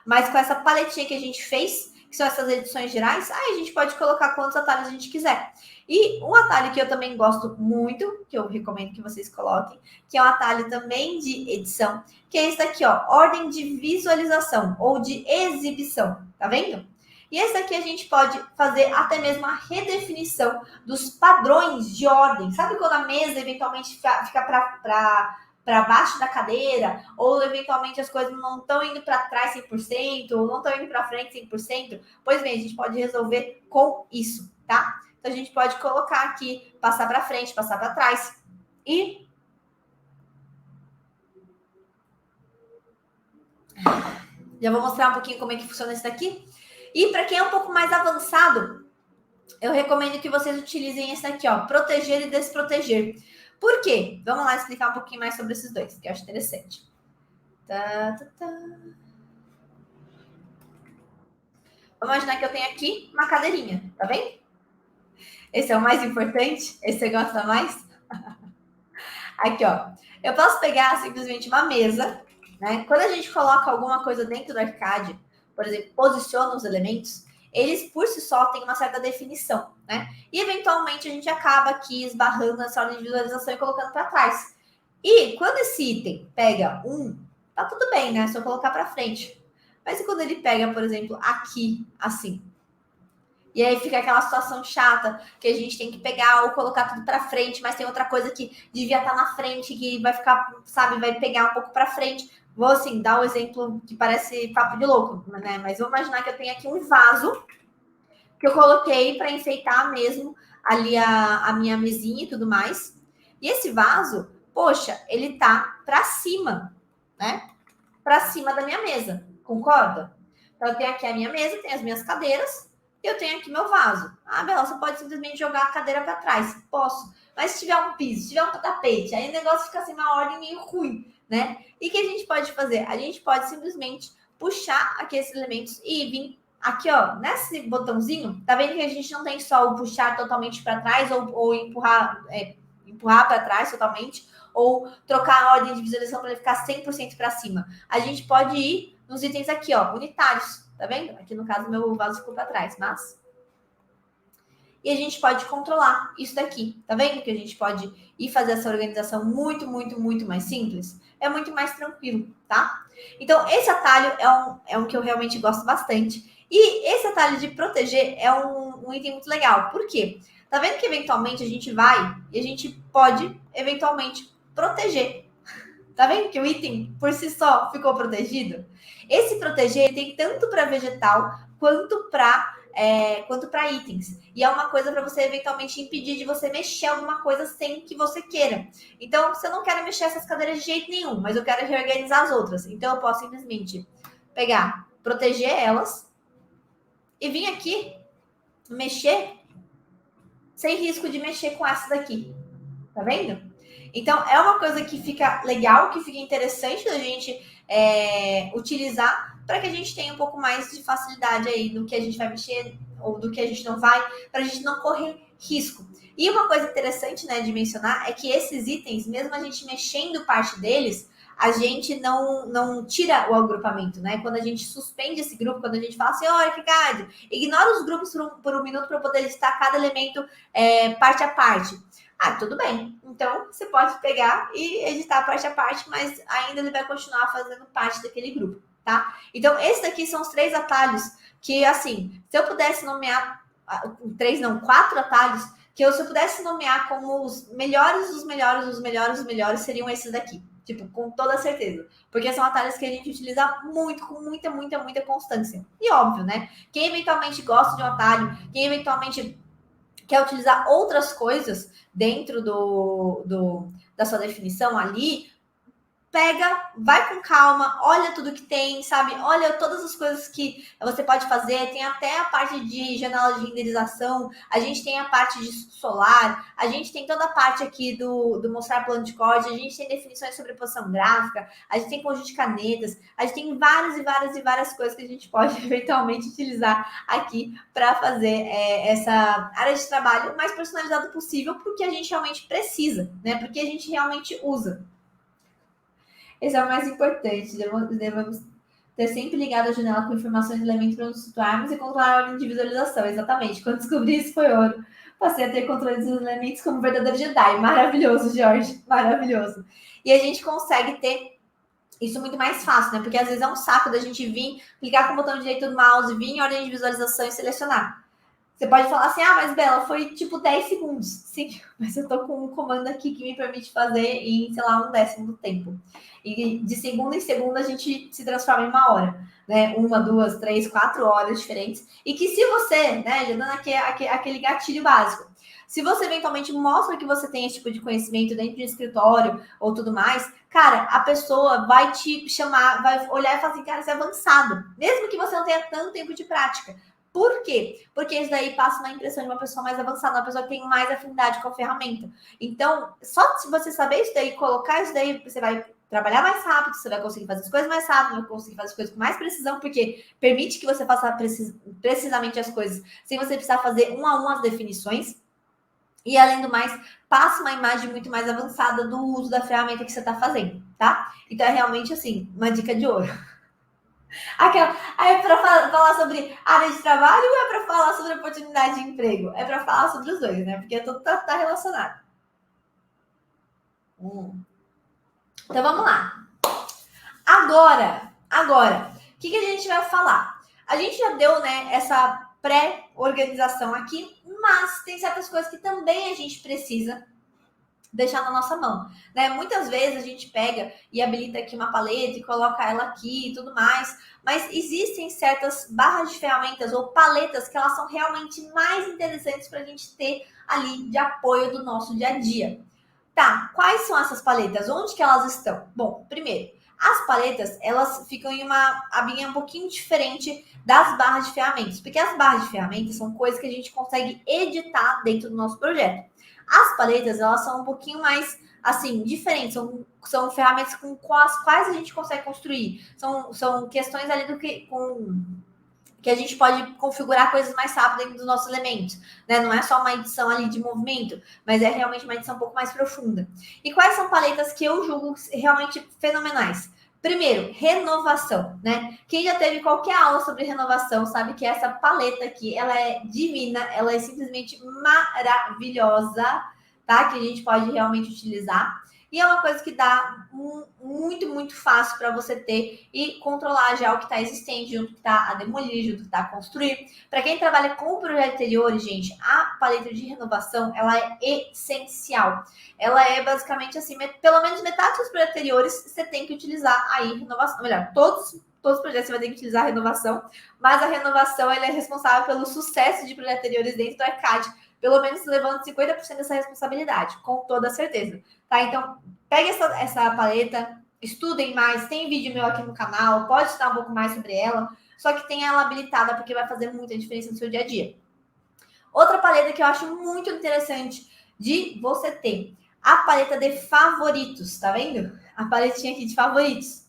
Mas com essa paletinha que a gente fez, que são essas edições gerais, aí a gente pode colocar quantos atalhos a gente quiser. E um atalho que eu também gosto muito, que eu recomendo que vocês coloquem, que é um atalho também de edição, que é esse daqui, ó, ordem de visualização ou de exibição, tá vendo? E esse aqui a gente pode fazer até mesmo a redefinição dos padrões de ordem. Sabe quando a mesa eventualmente fica para baixo da cadeira, ou eventualmente as coisas não estão indo para trás 100%, ou não estão indo para frente 100%? Pois bem, a gente pode resolver com isso, tá? Então a gente pode colocar aqui, passar para frente, passar para trás. E já vou mostrar um pouquinho como é que funciona isso daqui. E para quem é um pouco mais avançado, eu recomendo que vocês utilizem esse aqui, ó, proteger e desproteger. Por quê? Vamos lá explicar um pouquinho mais sobre esses dois, que eu acho interessante. Vamos imaginar que eu tenho aqui uma cadeirinha, tá vendo? Esse é o mais importante? Esse você gosta mais? Aqui, ó. Eu posso pegar simplesmente uma mesa, né? Quando a gente coloca alguma coisa dentro do arcade, por exemplo, posiciona os elementos, eles por si só têm uma certa definição, né? E eventualmente a gente acaba aqui esbarrando nessa ordem de visualização e colocando para trás. E quando esse item pega tá tudo bem, né? Se eu colocar para frente. Mas e quando ele pega, por exemplo, aqui, assim? E aí fica aquela situação chata que a gente tem que pegar ou colocar tudo para frente, mas tem outra coisa que devia estar na frente, que vai ficar, sabe, vai pegar um pouco para frente. Vou, assim, dar um exemplo que parece papo de louco, né? Mas vou imaginar que eu tenho aqui um vaso que eu coloquei para enfeitar mesmo ali a minha mesinha e tudo mais. E esse vaso, poxa, ele tá para cima, né? Para cima da minha mesa, concorda? Então eu tenho aqui a minha mesa, tem as minhas cadeiras, e eu tenho aqui meu vaso. Ah, Bela, você pode simplesmente jogar a cadeira para trás. Posso. Mas se tiver um piso, se tiver um tapete, aí o negócio fica assim, uma ordem meio ruim, né? E o que a gente pode fazer? A gente pode simplesmente puxar aqueles elementos e vir aqui, ó, nesse botãozinho, tá vendo que a gente não tem só o puxar totalmente para trás ou empurrar para trás totalmente, ou trocar a ordem de visualização para ele ficar 100% para cima. A gente pode ir nos itens aqui, ó, unitários, tá vendo? Aqui no caso meu vaso ficou para trás, mas e a gente pode controlar isso daqui, tá vendo? Que a gente pode ir fazer essa organização muito mais simples. É muito mais tranquilo, tá? Então, esse atalho é um que eu realmente gosto bastante. E esse atalho de proteger é um item muito legal. Por quê? Tá vendo que eventualmente a gente vai e a gente pode, eventualmente, proteger. Tá vendo que o item por si só ficou protegido? Esse proteger tem tanto para vegetal quanto para itens. E é uma coisa para você eventualmente impedir de você mexer alguma coisa sem que você queira. Então, se eu não quero mexer essas cadeiras de jeito nenhum, mas eu quero reorganizar as outras, então eu posso simplesmente pegar, proteger elas e vir aqui mexer sem risco de mexer com essa daqui. Tá vendo? Então, é uma coisa que fica legal, que fica interessante da gente utilizar para que a gente tenha um pouco mais de facilidade aí no que a gente vai mexer ou do que a gente não vai, para a gente não correr risco. E uma coisa interessante, né, de mencionar é que esses itens, mesmo a gente mexendo parte deles, a gente não tira o agrupamento, né? Quando a gente suspende esse grupo, quando a gente fala assim, olha, Ricardo, ignora os grupos por um minuto para eu poder listar cada elemento parte a parte. Ah, tudo bem. Então, você pode pegar e editar parte a parte, mas ainda ele vai continuar fazendo parte daquele grupo, tá? Então, esses daqui são os 3 atalhos que, assim, se eu pudesse nomear, 3 não, 4 atalhos, que se eu pudesse nomear como os melhores, os melhores, os melhores, os melhores, seriam esses daqui. Tipo, com toda certeza. Porque são atalhos que a gente utiliza muito, com muita, muita, muita constância. E óbvio, né? Quem eventualmente gosta de um atalho, quem eventualmente quer utilizar outras coisas dentro da sua definição ali, pega, vai com calma, olha tudo que tem, sabe? Olha todas as coisas que você pode fazer. Tem até a parte de janela de renderização, a gente tem a parte de solar, a gente tem toda a parte aqui do mostrar plano de código, a gente tem definições sobre posição gráfica, a gente tem conjunto de canetas, a gente tem várias e várias e várias coisas que a gente pode eventualmente utilizar aqui para fazer essa área de trabalho o mais personalizado possível, porque a gente realmente precisa, né? Porque a gente realmente usa. Esse é o mais importante. Devemos ter sempre ligado a janela com informações e elementos para nos situarmos e controlar a ordem de visualização. Exatamente. Quando descobri isso foi ouro. Passei a ter controle dos elementos como verdadeiro Jedi. Maravilhoso, Jorge. Maravilhoso. E a gente consegue ter isso muito mais fácil, né? Porque às vezes é um saco da gente vir, clicar com o botão direito do mouse, vir em ordem de visualização e selecionar. Você pode falar assim, mas Bela, foi tipo 10 segundos. Sim, mas eu tô com um comando aqui que me permite fazer em, sei lá, 1/10 do tempo. E de segunda em segunda a gente se transforma em 1 hora, né? 1, 2, 3, 4 horas diferentes. E que se você, né, já dando aquele gatilho básico, se você eventualmente mostra que você tem esse tipo de conhecimento dentro de escritório ou tudo mais, cara, a pessoa vai te chamar, vai olhar e falar assim, cara, você é avançado. Mesmo que você não tenha tanto tempo de prática. Por quê? Porque isso daí passa uma impressão de uma pessoa mais avançada, uma pessoa que tem mais afinidade com a ferramenta. Então, só se você saber isso daí, colocar isso daí, você vai trabalhar mais rápido, você vai conseguir fazer as coisas mais rápido, vai conseguir fazer as coisas com mais precisão, porque permite que você faça precisamente as coisas, sem você precisar fazer um a um as definições. E, além do mais, passa uma imagem muito mais avançada do uso da ferramenta que você está fazendo, tá? Então, é realmente, assim, uma dica de ouro. É para falar sobre área de trabalho ou é para falar sobre oportunidade de emprego? É para falar sobre os dois, né? Porque tudo tá relacionado. Então vamos lá. Agora, o que a gente vai falar? A gente já deu, né, essa pré-organização aqui, mas tem certas coisas que também a gente precisa deixar na nossa mão, né? Muitas vezes a gente pega e habilita aqui uma paleta e coloca ela aqui e tudo mais, mas existem certas barras de ferramentas ou paletas que elas são realmente mais interessantes para a gente ter ali de apoio do nosso dia a dia. Tá, quais são essas paletas? Onde que elas estão? Bom, primeiro, as paletas, elas ficam em uma abinha um pouquinho diferente das barras de ferramentas, porque as barras de ferramentas são coisas que a gente consegue editar dentro do nosso projeto. As paletas, elas são um pouquinho mais, assim, diferentes. São ferramentas com as quais a gente consegue construir. São questões ali que a gente pode configurar coisas mais rápido dentro dos nossos elementos, né? Não é só uma edição ali de movimento, mas é realmente uma edição um pouco mais profunda. E quais são paletas que eu julgo realmente fenomenais? Primeiro, renovação, né? Quem já teve qualquer aula sobre renovação sabe que essa paleta aqui, ela é divina, ela é simplesmente maravilhosa, tá? Que a gente pode realmente utilizar. E é uma coisa que dá muito, muito fácil para você ter e controlar já o que está existente, junto com o que está a demolir, junto com o que está a construir. Para quem trabalha com projetos interiores, gente, a paleta de renovação, ela é essencial. Ela é basicamente assim, pelo menos metade dos projetos interiores você tem que utilizar aí renovação. Melhor, todos os projetos você vai ter que utilizar a renovação, mas a renovação ela é responsável pelo sucesso de projetos interiores dentro do ECAD, pelo menos levando 50% dessa responsabilidade, com toda certeza. Tá? Então, pegue essa paleta, estudem mais, tem vídeo meu aqui no canal, pode estudar um pouco mais sobre ela, só que tenha ela habilitada, porque vai fazer muita diferença no seu dia a dia. Outra paleta que eu acho muito interessante de você ter, a paleta de favoritos, tá vendo? A paletinha aqui de favoritos.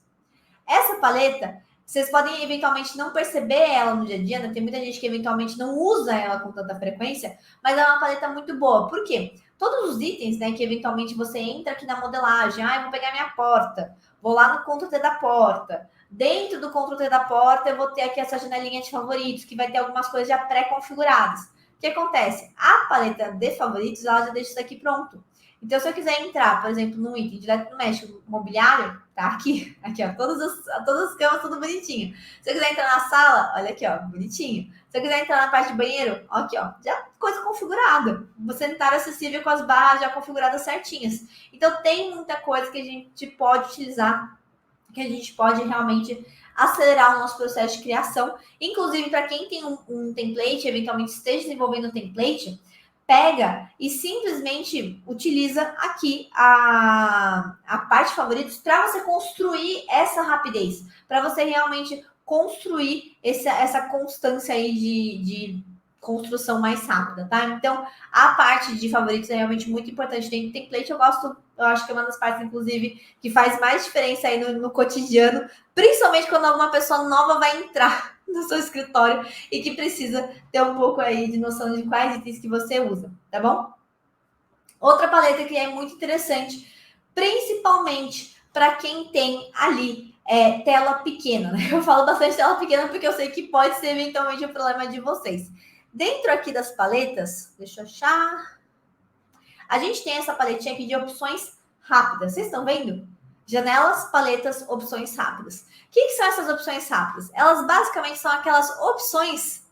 Essa paleta, vocês podem eventualmente não perceber ela no dia a dia, né? Tem muita gente que eventualmente não usa ela com tanta frequência, mas é uma paleta muito boa. Por quê? Todos os itens, né, que eventualmente você entra aqui na modelagem, eu vou pegar minha porta, vou lá no Ctrl T da porta. Dentro do Ctrl T da porta, eu vou ter aqui essa janelinha de favoritos, que vai ter algumas coisas já pré-configuradas. O que acontece? A paleta de favoritos, ela já deixa isso aqui pronto. Então, se eu quiser entrar, por exemplo, num item direto no México, mobiliário, tá aqui, ó, todas as camas, tudo bonitinho. Se eu quiser entrar na sala, olha aqui, ó, bonitinho. Se eu quiser entrar na parte de banheiro, ó, aqui, ó, já coisa configurada. Sanitário acessível com as barras já configuradas certinhas. Então, tem muita coisa que a gente pode utilizar, que a gente pode realmente acelerar o nosso processo de criação. Inclusive, para quem tem um template, eventualmente esteja desenvolvendo um template, pega e simplesmente utiliza aqui a parte favoritos para você construir essa rapidez, para você realmente construir essa constância aí de construção mais rápida, tá? Então, a parte de favoritos é realmente muito importante dentro do template. Eu acho que é uma das partes, inclusive, que faz mais diferença aí no cotidiano, principalmente quando alguma pessoa nova vai entrar no seu escritório e que precisa ter um pouco aí de noção de quais itens que você usa, tá bom? Outra paleta que é muito interessante, principalmente para quem tem ali tela pequena, né? Eu falo bastante tela pequena porque eu sei que pode ser eventualmente um problema de vocês. Dentro aqui das paletas, deixa eu achar. A gente tem essa paletinha aqui de opções rápidas. Vocês estão vendo? Janelas, paletas, opções rápidas. O que são essas opções rápidas? Elas basicamente são aquelas opções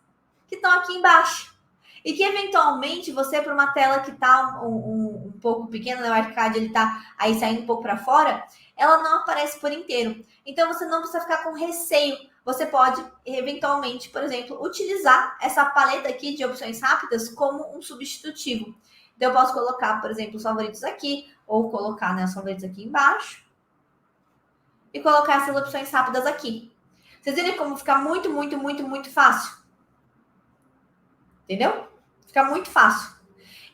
que estão aqui embaixo. E que eventualmente você, por uma tela que está um pouco pequena, né, o arcade ele está aí saindo um pouco para fora, ela não aparece por inteiro. Então você não precisa ficar com receio. Você pode, eventualmente, por exemplo, utilizar essa paleta aqui de opções rápidas como um substitutivo. Então eu posso colocar, por exemplo, os favoritos aqui, ou colocar, né, os favoritos aqui embaixo. E colocar essas opções rápidas aqui. Vocês viram como fica muito, muito, muito, muito fácil? Entendeu? Fica muito fácil.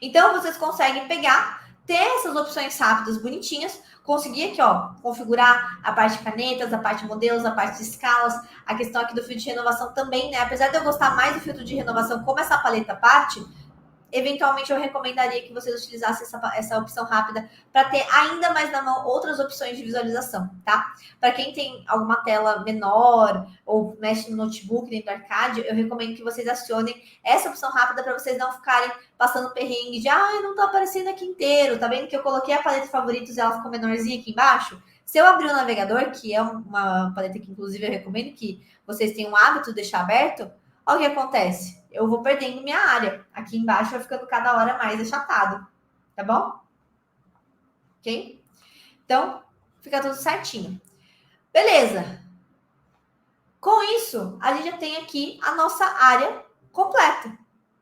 Então, vocês conseguem pegar, ter essas opções rápidas, bonitinhas, conseguir aqui, ó, configurar a parte de canetas, a parte de modelos, a parte de escalas, a questão aqui do filtro de renovação também, né? Apesar de eu gostar mais do filtro de renovação como essa paleta parte, eventualmente eu recomendaria que vocês utilizassem essa opção rápida para ter ainda mais na mão outras opções de visualização, tá? Para quem tem alguma tela menor ou mexe no notebook dentro do arcade, eu recomendo que vocês acionem essa opção rápida para vocês não ficarem passando perrengue de não tá aparecendo aqui inteiro, tá vendo que eu coloquei a paleta de favoritos e ela ficou menorzinha aqui embaixo? Se eu abrir o navegador, que é uma paleta que inclusive eu recomendo que vocês tenham o hábito de deixar aberto, olha o que acontece. Eu vou perdendo minha área. Aqui embaixo vai ficando cada hora mais achatado. Tá bom? Ok? Então, fica tudo certinho. Beleza. Com isso, a gente já tem aqui a nossa área completa.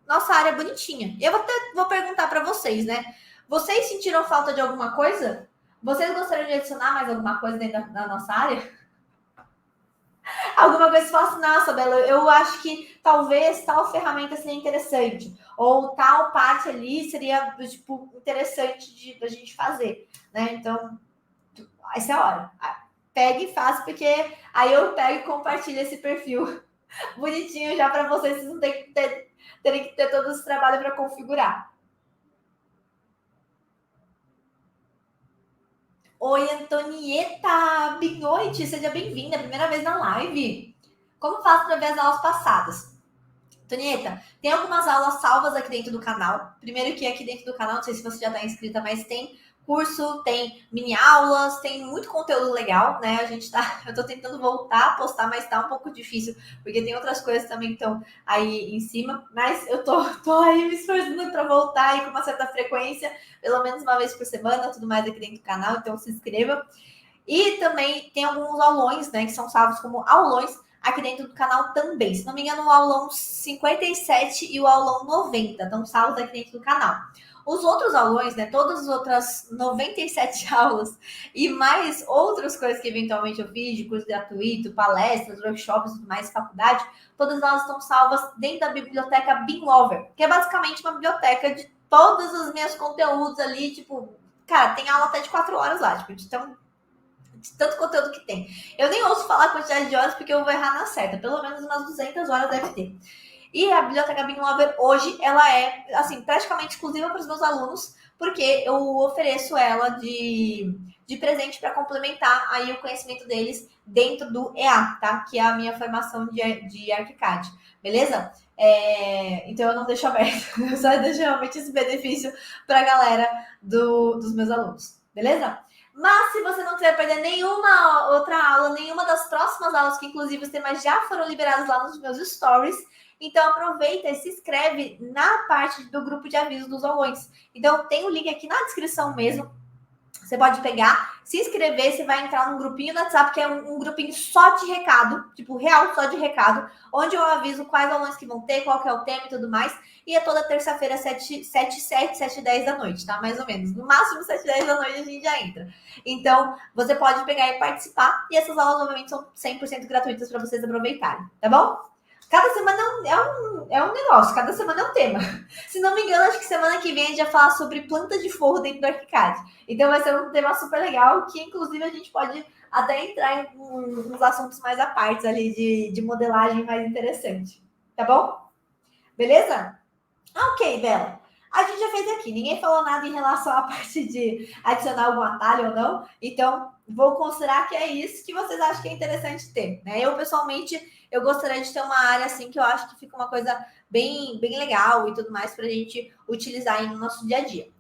Nossa área bonitinha. Eu vou perguntar para vocês, né? Vocês sentiram falta de alguma coisa? Vocês gostariam de adicionar mais alguma coisa dentro da nossa área? Alguma coisa que você fala assim, nossa, Bela, eu acho que talvez tal ferramenta seria interessante. Ou tal parte ali seria, tipo, interessante da gente fazer, né? Então, essa é a hora. Pegue e faça, porque aí eu pego e compartilho esse perfil bonitinho já para vocês não terem que ter todo esse trabalho para configurar. Oi, Antonieta! Boa noite, seja bem-vinda. Primeira vez na live. Como faço para ver as aulas passadas? Antonieta, tem algumas aulas salvas aqui dentro do canal. Primeiro que aqui dentro do canal, não sei se você já está inscrita, mas tem curso, tem mini aulas, tem muito conteúdo legal, né? Eu tô tentando voltar a postar, mas tá um pouco difícil, porque tem outras coisas também que estão aí em cima, mas eu tô aí me esforçando para voltar aí com uma certa frequência, pelo menos uma vez por semana, tudo mais aqui dentro do canal, então se inscreva. E também tem alguns aulões, né, que são salvos como aulões aqui dentro do canal também. Se não me engano, o aulão 57 e o aulão 90 estão salvos aqui dentro do canal. Os outros aulões, né, todas as outras 97 aulas e mais outras coisas que eventualmente eu fiz, de curso gratuito, palestras, workshops e tudo mais, faculdade, todas elas estão salvas dentro da biblioteca Beanlover, que é basicamente uma biblioteca de todos os meus conteúdos ali, tipo, cara, tem aula até de 4 horas lá, tipo, de tanto conteúdo que tem. Eu nem ouço falar a quantidade de horas porque eu vou errar na certa, pelo menos umas 200 horas deve ter. E a biblioteca Beanlover hoje, ela é, assim, praticamente exclusiva para os meus alunos, porque eu ofereço ela de presente para complementar aí o conhecimento deles dentro do EA, tá? Que é a minha formação de ArchiCAD, beleza? Então eu não deixo aberto, eu só deixo realmente esse benefício para a galera dos meus alunos, beleza? Mas se você não quiser perder nenhuma outra aula, nenhuma das próximas aulas, que inclusive os temas já foram liberados lá nos meus stories, então aproveita e se inscreve na parte do grupo de avisos dos aulões. Então tem o link aqui na descrição mesmo. Você pode pegar, se inscrever, você vai entrar num grupinho do WhatsApp, que é um grupinho só de recado, tipo, real só de recado, onde eu aviso quais alunos que vão ter, qual que é o tema e tudo mais. E é toda terça-feira, 7h10 da noite, tá? Mais ou menos. No máximo, 7h10 da noite a gente já entra. Então, você pode pegar e participar. E essas aulas, obviamente, são 100% gratuitas para vocês aproveitarem, tá bom? Cada semana é um negócio, cada semana é um tema. Se não me engano, acho que semana que vem a gente vai falar sobre planta de forro dentro do ArchiCAD. Então vai ser um tema super legal, que inclusive a gente pode até entrar em uns assuntos mais à parte ali de modelagem mais interessante. Tá bom? Beleza? Ok, Bela. A gente já fez aqui, ninguém falou nada em relação à parte de adicionar algum atalho ou não, então vou considerar que é isso que vocês acham que é interessante ter, né? Eu, pessoalmente, eu gostaria de ter uma área assim que eu acho que fica uma coisa bem, bem legal e tudo mais para a gente utilizar aí no nosso dia a dia.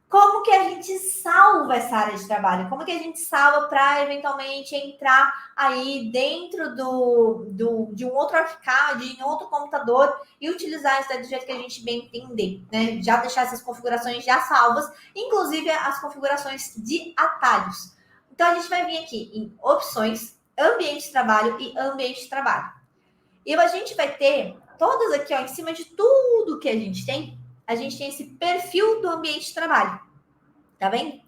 Como que a gente salva essa área de trabalho? Como que a gente salva para eventualmente entrar aí dentro de um outro ArchiCAD, em outro computador e utilizar isso do jeito que a gente bem entender, né? Já deixar essas configurações já salvas, inclusive as configurações de atalhos. Então a gente vai vir aqui em opções, ambiente de trabalho e ambiente de trabalho. E a gente vai ter todas aqui, ó, em cima de tudo que a gente tem esse perfil do ambiente de trabalho. Tá vendo?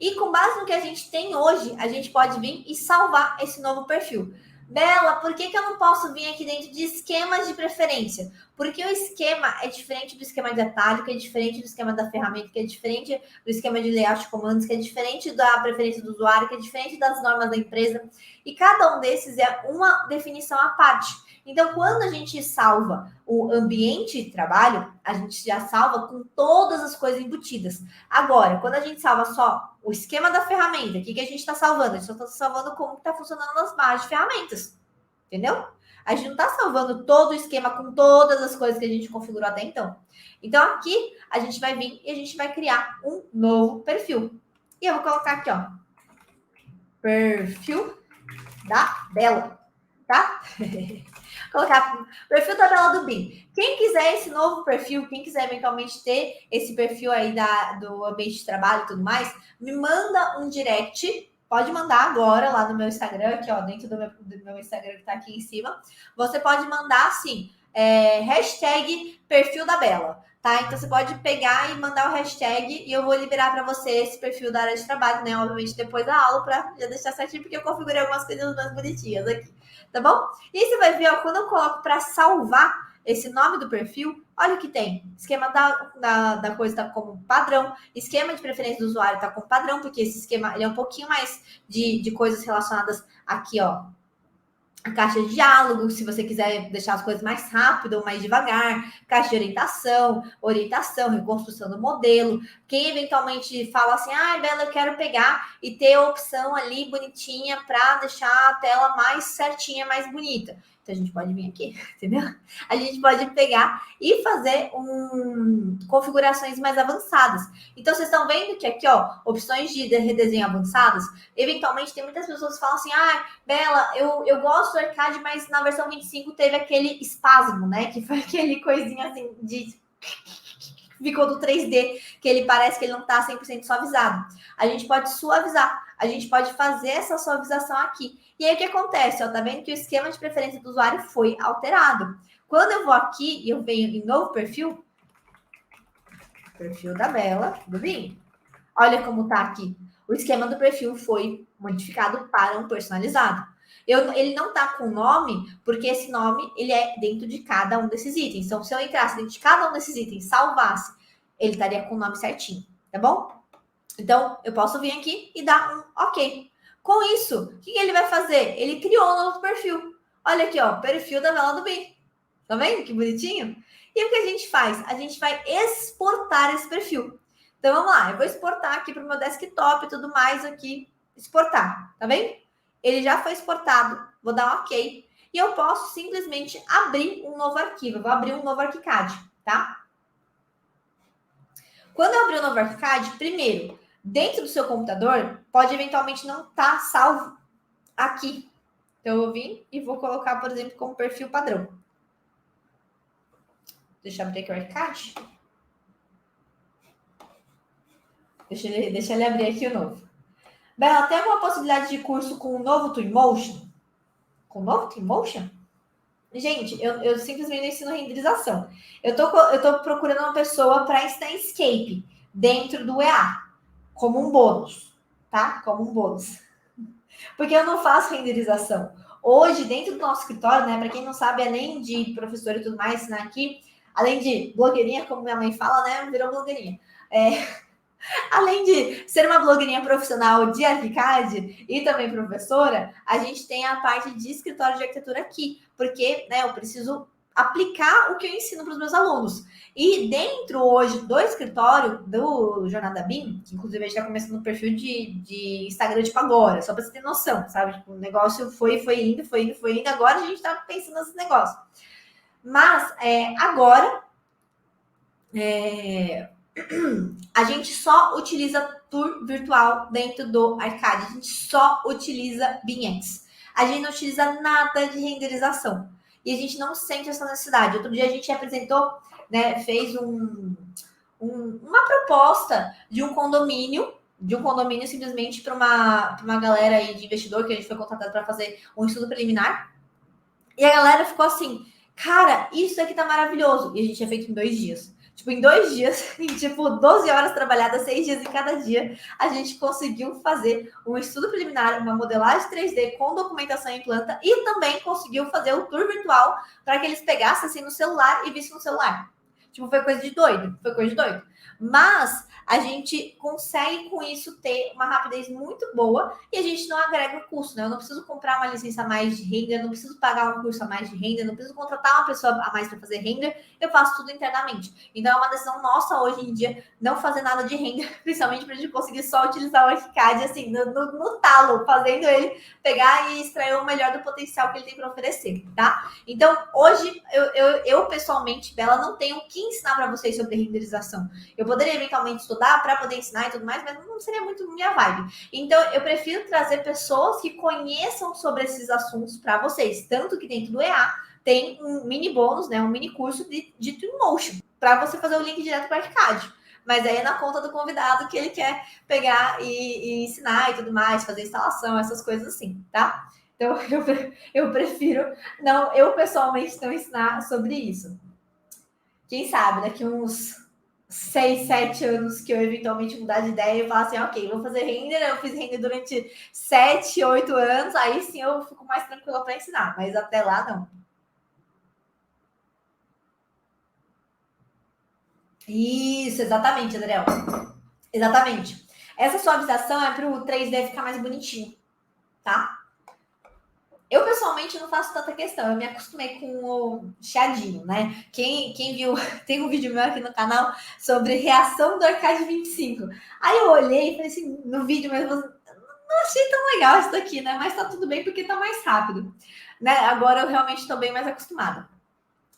E com base no que a gente tem hoje, a gente pode vir e salvar esse novo perfil. Bela, por que eu não posso vir aqui dentro de esquemas de preferência? Porque o esquema é diferente do esquema de atalho, que é diferente do esquema da ferramenta, que é diferente do esquema de layout de comandos, que é diferente da preferência do usuário, que é diferente das normas da empresa. E cada um desses é uma definição à parte. Então, quando a gente salva o ambiente de trabalho, a gente já salva com todas as coisas embutidas. Agora, quando a gente salva só o esquema da ferramenta, o que a gente está salvando? A gente só está salvando como está funcionando nas bases de ferramentas. Entendeu? A gente não está salvando todo o esquema com todas as coisas que a gente configurou até então. Então, aqui, a gente vai vir e a gente vai criar um novo perfil. E eu vou colocar aqui, ó. Perfil da Bela, tá? Colocar perfil da Bela do BIM. Quem quiser esse novo perfil, quem quiser eventualmente ter esse perfil aí do ambiente de trabalho e tudo mais, me manda um direct. Pode mandar agora lá no meu Instagram, aqui ó, dentro do meu Instagram que tá aqui em cima. Você pode mandar assim, hashtag perfil da Bela, tá? Então você pode pegar e mandar o hashtag e eu vou liberar para você esse perfil da área de trabalho, né? Obviamente depois da aula, para já deixar certinho, porque eu configurei algumas coisas mais bonitinhas aqui, tá bom? E aí você vai ver, ó, quando eu coloco para salvar esse nome do perfil, olha o que tem. Esquema da coisa está como padrão. Esquema de preferência do usuário está como padrão, porque esse esquema ele é um pouquinho mais de coisas relacionadas aqui, ó. A caixa de diálogo, se você quiser deixar as coisas mais rápido ou mais devagar, caixa de orientação, reconstrução do modelo. Quem eventualmente fala assim, Bela, eu quero pegar e ter a opção ali bonitinha para deixar a tela mais certinha, mais bonita. Então a gente pode vir aqui, entendeu? A gente pode pegar e fazer configurações mais avançadas. Então vocês estão vendo que aqui, ó, opções de redesenho avançadas, eventualmente tem muitas pessoas que falam assim, Bela, eu gosto do arcade, mas na versão 25 teve aquele espasmo, né? Que foi aquele coisinha assim de ficou do 3D, que ele parece que ele não está 100% suavizado. A gente pode suavizar, a gente pode fazer essa suavização aqui. E aí o que acontece? Ó, tá vendo que o esquema de preferência do usuário foi alterado. Quando eu vou aqui e eu venho em novo perfil, Perfil da Bela do Bim. Olha como tá aqui. O esquema do perfil foi modificado para um personalizado. Ele não tá com nome, porque esse nome ele é dentro de cada um desses itens. Então, se eu entrasse dentro de cada um desses itens, salvasse, ele estaria com o nome certinho, tá bom? Então, eu posso vir aqui e dar um OK. Com isso, o que ele vai fazer? Ele criou um novo perfil. Olha aqui, ó, perfil da Bela do Bem. Tá vendo que bonitinho? E o que a gente faz? A gente vai exportar esse perfil. Então, vamos lá. Eu vou exportar aqui para o meu desktop e tudo mais aqui. Exportar, tá vendo? Ele já foi exportado. Vou dar um OK. E eu posso simplesmente abrir um novo arquivo. Eu vou abrir um novo ArchiCAD, tá? Quando eu abrir o novo ArchiCAD, primeiro, dentro do seu computador, pode eventualmente não estar salvo aqui. Então, eu vou vir e vou colocar, por exemplo, como perfil padrão. Deixa eu abrir aqui o ArchiCAD. Deixa ele abrir aqui o novo. Bela, tem alguma possibilidade de curso com o novo Twinmotion? Com o novo Twinmotion? Gente, eu simplesmente ensino renderização. Eu tô procurando uma pessoa para ensinar Escape dentro do EA, como um bônus, tá? Como um bônus. Porque eu não faço renderização. Hoje, dentro do nosso escritório, né? Para quem não sabe, além de professor e tudo mais, ensinar aqui, além de blogueirinha, como minha mãe fala, né? Virou blogueirinha. Além de ser uma blogueirinha profissional de ArchiCAD e também professora, a gente tem a parte de escritório de arquitetura aqui, porque né, eu preciso aplicar o que eu ensino para os meus alunos. E dentro hoje do escritório do Jornada BIM, que inclusive a gente está começando no perfil de Instagram tipo agora, só para você ter noção, sabe? Tipo, o negócio foi indo, agora a gente está pensando nesse negócio. Mas agora a gente só utiliza tour virtual dentro do ArchiCAD. A gente só utiliza BIMX. A gente não utiliza nada de renderização. E a gente não sente essa necessidade. Outro dia a gente apresentou, né, fez uma proposta de um condomínio simplesmente para uma galera aí de investidor que a gente foi contratado para fazer um estudo preliminar. E a galera ficou assim, cara, isso aqui tá maravilhoso. E a gente tinha feito em 2 dias. Tipo, em 2 dias, em tipo 12 horas trabalhadas, 6 dias em cada dia, a gente conseguiu fazer um estudo preliminar, uma modelagem 3D com documentação em planta e também conseguiu fazer o tour virtual para que eles pegassem assim no celular e vissem no celular. Tipo, foi coisa de doido, Mas a gente consegue com isso ter uma rapidez muito boa e a gente não agrega custo, né? Eu não preciso comprar uma licença a mais de render, não preciso pagar um curso a mais de render, não preciso contratar uma pessoa a mais para fazer render, eu faço tudo internamente. Então é uma decisão nossa hoje em dia não fazer nada de render, principalmente para a gente conseguir só utilizar o ArchiCAD assim, no talo, fazendo ele pegar e extrair o melhor do potencial que ele tem para oferecer, tá? Então hoje eu pessoalmente, Bela, não tenho o que ensinar para vocês sobre renderização. Eu poderia eventualmente estudar para poder ensinar e tudo mais, mas não seria muito minha vibe. Então, eu prefiro trazer pessoas que conheçam sobre esses assuntos para vocês. Tanto que dentro do EA tem um mini bônus, né, um mini curso de Twinmotion, para você fazer o link direto para o ArchiCAD. Mas aí é na conta do convidado que ele quer pegar e ensinar e tudo mais, fazer instalação, essas coisas assim, tá? Então, eu prefiro eu pessoalmente não ensinar sobre isso. Quem sabe, daqui uns 6, 7 anos que eu eventualmente mudar de ideia e falar assim, ok, vou fazer render, eu fiz render durante 7, 8 anos, aí sim eu fico mais tranquila para ensinar, mas até lá não. Isso, exatamente, Adriel. Exatamente. Essa suavização é para o 3D ficar mais bonitinho, tá? Eu, pessoalmente, não faço tanta questão. Eu me acostumei com o chiadinho, né? Quem viu, tem um vídeo meu aqui no canal sobre reação do Arcade 25. Aí eu olhei e falei assim, no vídeo, mas não achei tão legal isso daqui, né? Mas tá tudo bem porque tá mais rápido. Né? Agora eu realmente estou bem mais acostumada.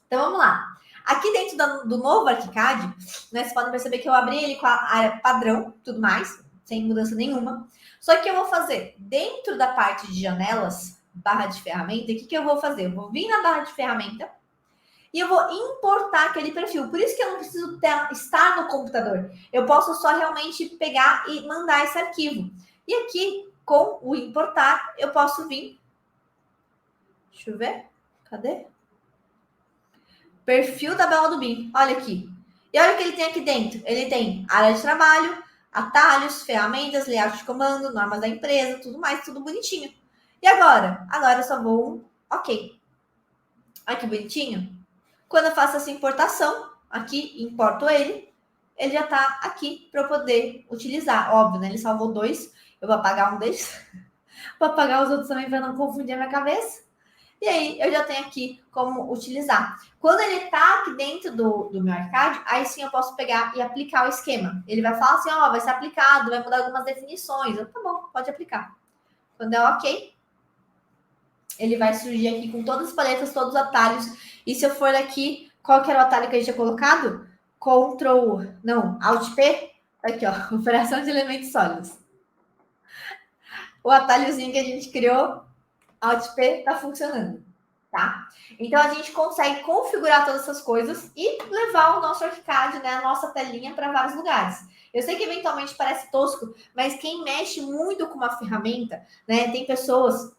Então vamos lá. Aqui dentro do novo ArchiCAD, né, vocês podem perceber que eu abri ele com a área padrão, tudo mais, sem mudança nenhuma. Só que eu vou fazer dentro da parte de janelas, barra de ferramenta, o que eu vou fazer? Eu vou vir na barra de ferramenta e eu vou importar aquele perfil. Por isso que eu não preciso estar no computador. Eu posso só realmente pegar e mandar esse arquivo. E aqui, com o importar, eu posso vir. Deixa eu ver. Cadê? Perfil da Bela do BIM. Olha aqui. E olha o que ele tem aqui dentro. Ele tem área de trabalho, atalhos, ferramentas, layout de comando, normas da empresa, tudo mais, tudo bonitinho. E agora? Agora eu só vou OK. Olha que bonitinho. Quando eu faço essa importação, aqui, importo ele já está aqui para eu poder utilizar. Óbvio, né? Ele salvou 2. Eu vou apagar um deles. Vou apagar os outros também para não confundir a minha cabeça. E aí eu já tenho aqui como utilizar. Quando ele está aqui dentro do meu arcade, aí sim eu posso pegar e aplicar o esquema. Ele vai falar assim, ó, vai ser aplicado, vai mudar algumas definições. Eu, tá bom, pode aplicar. Quando é OK, ele vai surgir aqui com todas as paletas, todos os atalhos. E se eu for aqui, qual que era o atalho que a gente tinha colocado? Alt P. Aqui, ó, operação de elementos sólidos. O atalhozinho que a gente criou, Alt P, tá funcionando, tá? Então a gente consegue configurar todas essas coisas e levar o nosso ArchiCAD, né, a nossa telinha para vários lugares. Eu sei que eventualmente parece tosco, mas quem mexe muito com uma ferramenta, né, tem pessoas.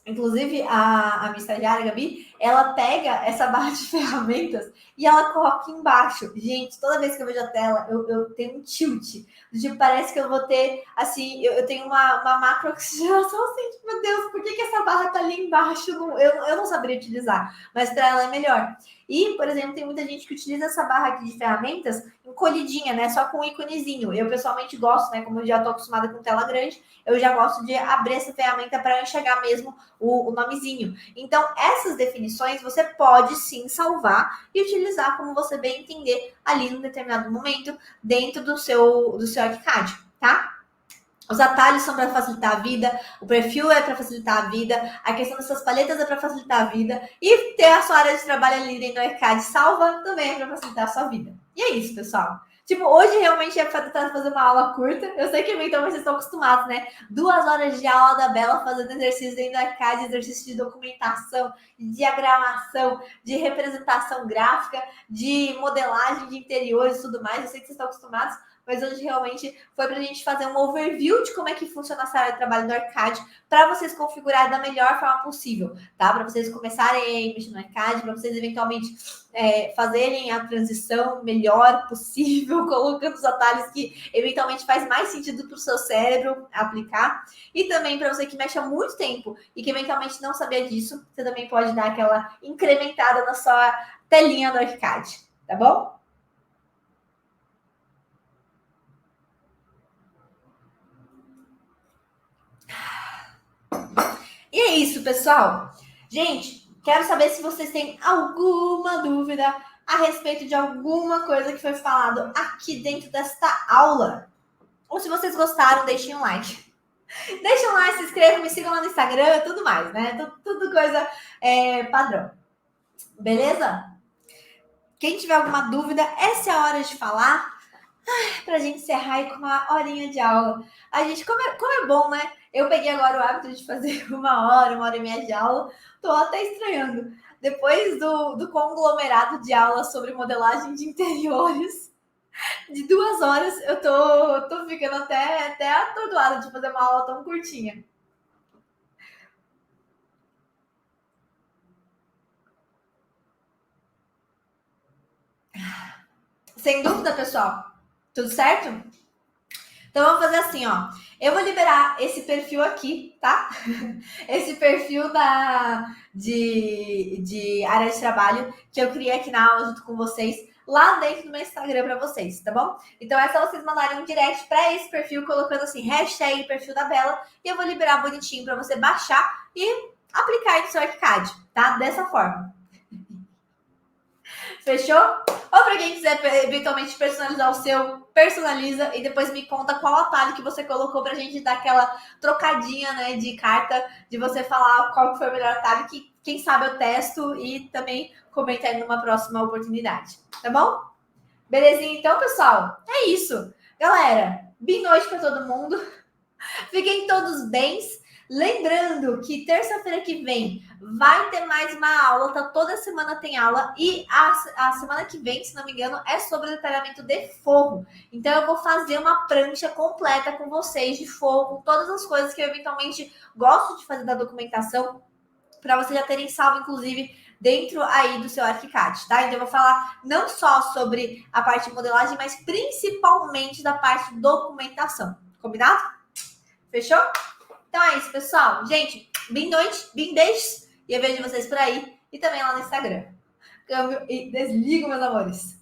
Inclusive, a minha estagiária, a Gabi, ela pega essa barra de ferramentas e ela coloca embaixo. Gente, toda vez que eu vejo a tela, eu tenho um tilt. Tipo, parece que eu vou ter, assim, eu tenho uma macro oxigenação, assim, tipo, meu Deus, por que essa barra tá ali embaixo? Eu não saberia utilizar, mas para ela é melhor. E, por exemplo, tem muita gente que utiliza essa barra aqui de ferramentas encolhidinha, né? Só com um íconezinho. Eu, pessoalmente, gosto, né? Como eu já estou acostumada com tela grande, eu já gosto de abrir essa ferramenta para enxergar mesmo o nomezinho. Então, essas definições você pode sim salvar e utilizar como você bem entender ali num determinado momento dentro do seu ArchiCAD, tá? Os atalhos são para facilitar a vida, o perfil é para facilitar a vida, a questão dessas paletas é para facilitar a vida e ter a sua área de trabalho ali dentro do ArchiCAD salva também é para facilitar a sua vida. E é isso, pessoal. Tipo, hoje realmente é para tentar fazer uma aula curta. Eu sei que então vocês estão acostumados, né? 2 horas de aula da Bela fazendo exercício dentro do ArchiCAD, exercício de documentação, de diagramação, de representação gráfica, de modelagem de interiores e tudo mais. Eu sei que vocês estão acostumados, mas hoje realmente foi para a gente fazer um overview de como é que funciona essa área de trabalho do ArchiCAD para vocês configurarem da melhor forma possível, tá? Para vocês começarem a mexer no ArchiCAD, para vocês eventualmente fazerem a transição melhor possível, colocando os atalhos que eventualmente faz mais sentido para o seu cérebro aplicar. E também para você que mexe há muito tempo e que eventualmente não sabia disso, você também pode dar aquela incrementada na sua telinha do ArchiCAD, tá bom? E é isso, pessoal. Gente, quero saber se vocês têm alguma dúvida a respeito de alguma coisa que foi falado aqui dentro desta aula. Ou se vocês gostaram, deixem um like. Deixem um like, se inscrevam, me sigam lá no Instagram, tudo mais, né? Tudo coisa padrão. Beleza? Quem tiver alguma dúvida, essa é a hora de falar. Pra gente encerrar aí com uma horinha de aula. A gente, como é bom, né? Eu peguei agora o hábito de fazer 1 hora e meia de aula. Tô até estranhando. Depois do conglomerado de aulas sobre modelagem de interiores, de 2 horas, eu tô ficando até atordoada de fazer uma aula tão curtinha. Sem dúvida, pessoal. Tudo certo? Então vamos fazer assim, ó. Eu vou liberar esse perfil aqui, tá? Esse perfil de área de trabalho que eu criei aqui na aula junto com vocês, lá dentro do meu Instagram para vocês, tá bom? Então é só vocês mandarem um direct para esse perfil, colocando assim, hashtag perfil da Bela, e eu vou liberar bonitinho para você baixar e aplicar aí no seu ArchiCAD, tá? Dessa forma. Fechou? Ou para quem quiser eventualmente personalizar o seu, personaliza e depois me conta qual atalho que você colocou pra gente dar aquela trocadinha, né, de carta, de você falar qual foi o melhor atalho, que quem sabe eu testo e também comenta aí numa próxima oportunidade, tá bom? Belezinha então, pessoal? É isso. Galera, boa noite para todo mundo. Fiquem todos bens. Lembrando que terça-feira que vem vai ter mais uma aula, tá? Toda semana tem aula. E a semana que vem, se não me engano, é sobre detalhamento de forro. Então eu vou fazer uma prancha completa com vocês de forro, com todas as coisas que eu eventualmente gosto de fazer da documentação, para vocês já terem salvo, inclusive, dentro aí do seu ArchiCAD, tá? Então eu vou falar não só sobre a parte de modelagem, mas principalmente da parte de documentação. Combinado? Fechou? Então é isso, pessoal. Gente, bem noite, bem deixe. E eu vejo vocês por aí e também lá no Instagram. Câmbio e desligo, meus amores.